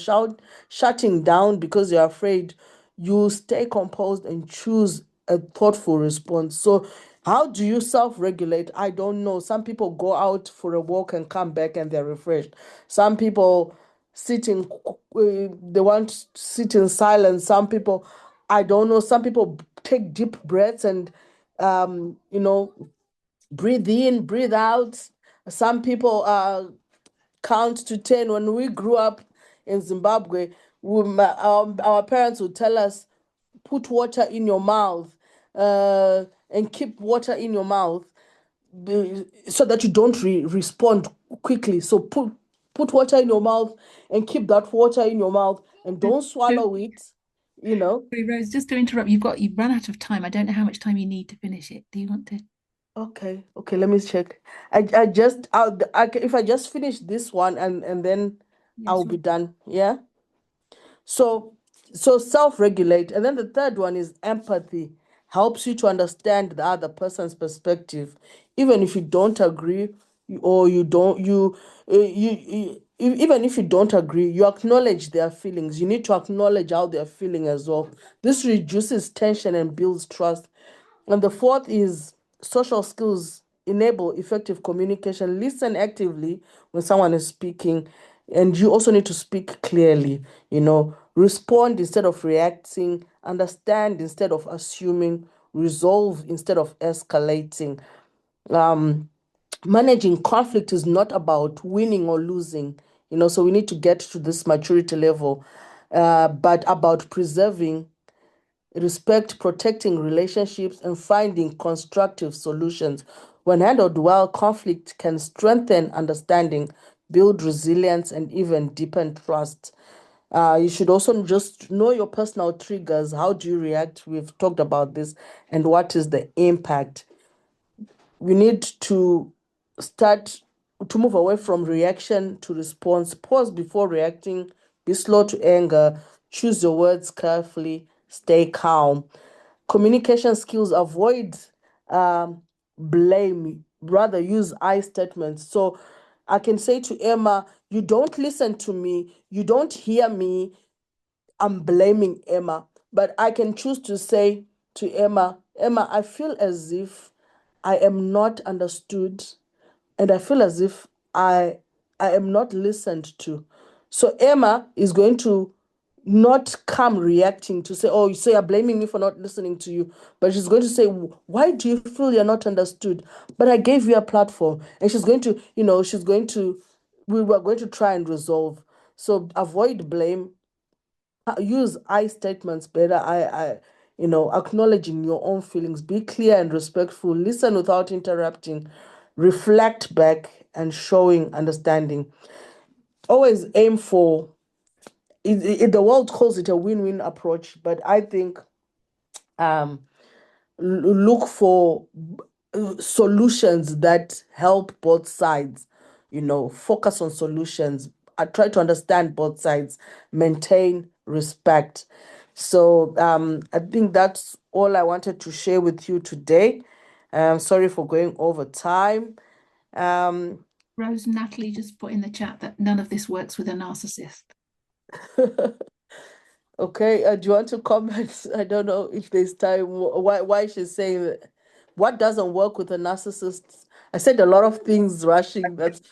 shutting down because you're afraid, you stay composed and choose a thoughtful response. So how do you self-regulate? I don't know. Some people go out for a walk and come back and they're refreshed. Some people they want to sit in silence. Some people, I don't know, some people take deep breaths and breathe in, breathe out. Some people count to 10. When we grew up in Zimbabwe, our parents would tell us, put water in your mouth, and keep water in your mouth, so that you don't respond quickly. So put water in your mouth and keep that water in your mouth, and don't swallow it. Sorry, Rose, just to interrupt, you've run out of time. I don't know how much time you need to finish it. Do you want to? Okay, let me check. If I just finish this one, and then Yeah, I'll sure. be done. Yeah. So self-regulate. And then the third one is empathy. Helps you to understand the other person's perspective, even if you don't agree, or you don't even if you don't agree, you acknowledge their feelings. You need to acknowledge how they're feeling as well. This reduces tension and builds trust. And the fourth is social skills enable effective communication. Listen actively when someone is speaking, and you also need to speak clearly. Respond instead of reacting, understand instead of assuming, resolve instead of escalating. Managing conflict is not about winning or losing, so we need to get to this maturity level, but about preserving respect, protecting relationships, and finding constructive solutions. When handled well, conflict can strengthen understanding, build resilience, and even deepen trust. You should also just know your personal triggers. How do you react? We've talked about this, and what is the impact? We need to start to move away from reaction to response. Pause before reacting. Be slow to anger. Choose your words carefully. Stay calm. Communication skills: avoid blame, rather use I statements. So I can say to Emma, you don't listen to me, you don't hear me, I'm blaming Emma. But I can choose to say to Emma, Emma, I feel as if I am not understood, and I feel as if I am not listened to. So Emma is going to not come reacting to say, oh, you say you're blaming me for not listening to you, but she's going to say, why do you feel you're not understood? But I gave you a platform, and we were going to try and resolve. So avoid blame, use I statements better. Acknowledging your own feelings, be clear and respectful, listen without interrupting, reflect back, and showing understanding. Always aim for the world calls it a win-win approach, but I think look for solutions that help both sides, focus on solutions. I try to understand both sides, maintain respect. So I think that's all I wanted to share with you today. Sorry for going over time. Rose, Natalie just put in the chat that none of this works with a narcissist. Okay, do you want to comment? I don't know if there's time. Why she's saying that. What doesn't work with a narcissist? I said a lot of things rushing. That's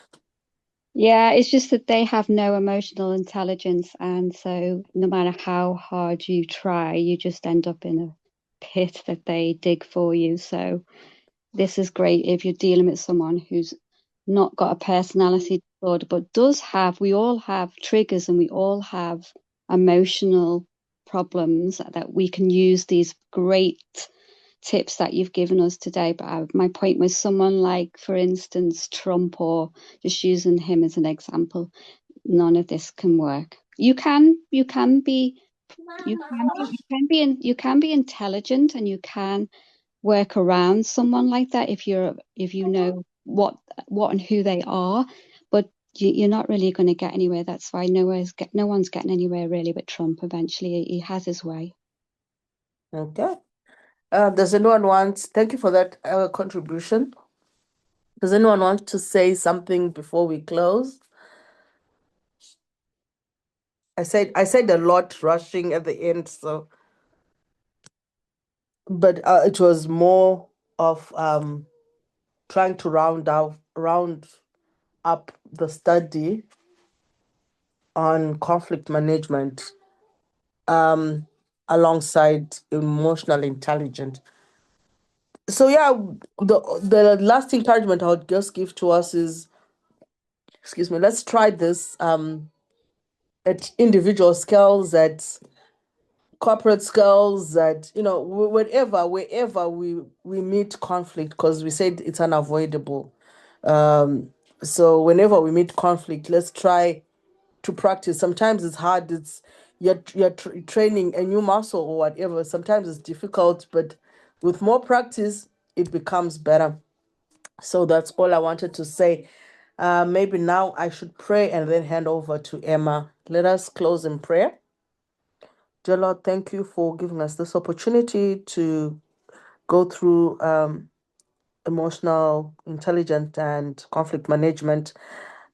Yeah, it's just that they have no emotional intelligence, and so no matter how hard you try, you just end up in a pit that they dig for you. So this is great if you're dealing with someone who's not got a personality disorder, but we all have triggers and we all have emotional problems that we can use these great tips that you've given us today. But my point was someone like, for instance, Trump, or just using him as an example, none of this can work. You can be intelligent, and you can work around someone like that if you know what and who they are, but you're not really going to get anywhere. That's why no one's getting anywhere really with Trump. Eventually, he has his way. okay. Does anyone want? Thank you for that contribution. Does anyone want to say something before we close? I said a lot rushing at the end, so but it was more of trying to round up the study on conflict management alongside emotional intelligence. So yeah, the last encouragement I would just give to us is, excuse me, let's try this at individual scales, at corporate scales, that wherever we meet conflict, because we said it's unavoidable. So whenever we meet conflict, let's try to practice. Sometimes it's hard. It's you're training a new muscle or whatever. Sometimes it's difficult, but with more practice, it becomes better. So that's all I wanted to say. Maybe now I should pray and then hand over to Emma. Let us close in prayer. Dear Lord, thank you for giving us this opportunity to go through emotional intelligence and conflict management.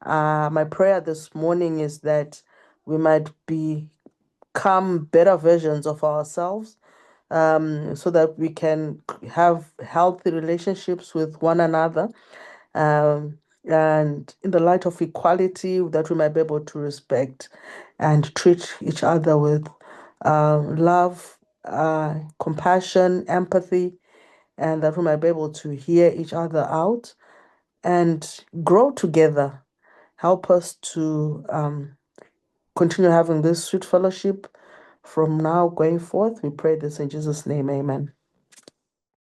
My prayer this morning is that we might become better versions of ourselves, so that we can have healthy relationships with one another. And in the light of equality, that we might be able to respect and treat each other with love, compassion, empathy, and that we might be able to hear each other out and grow together. Help us to continue having this sweet fellowship from now going forth. We pray this in Jesus' name. Amen.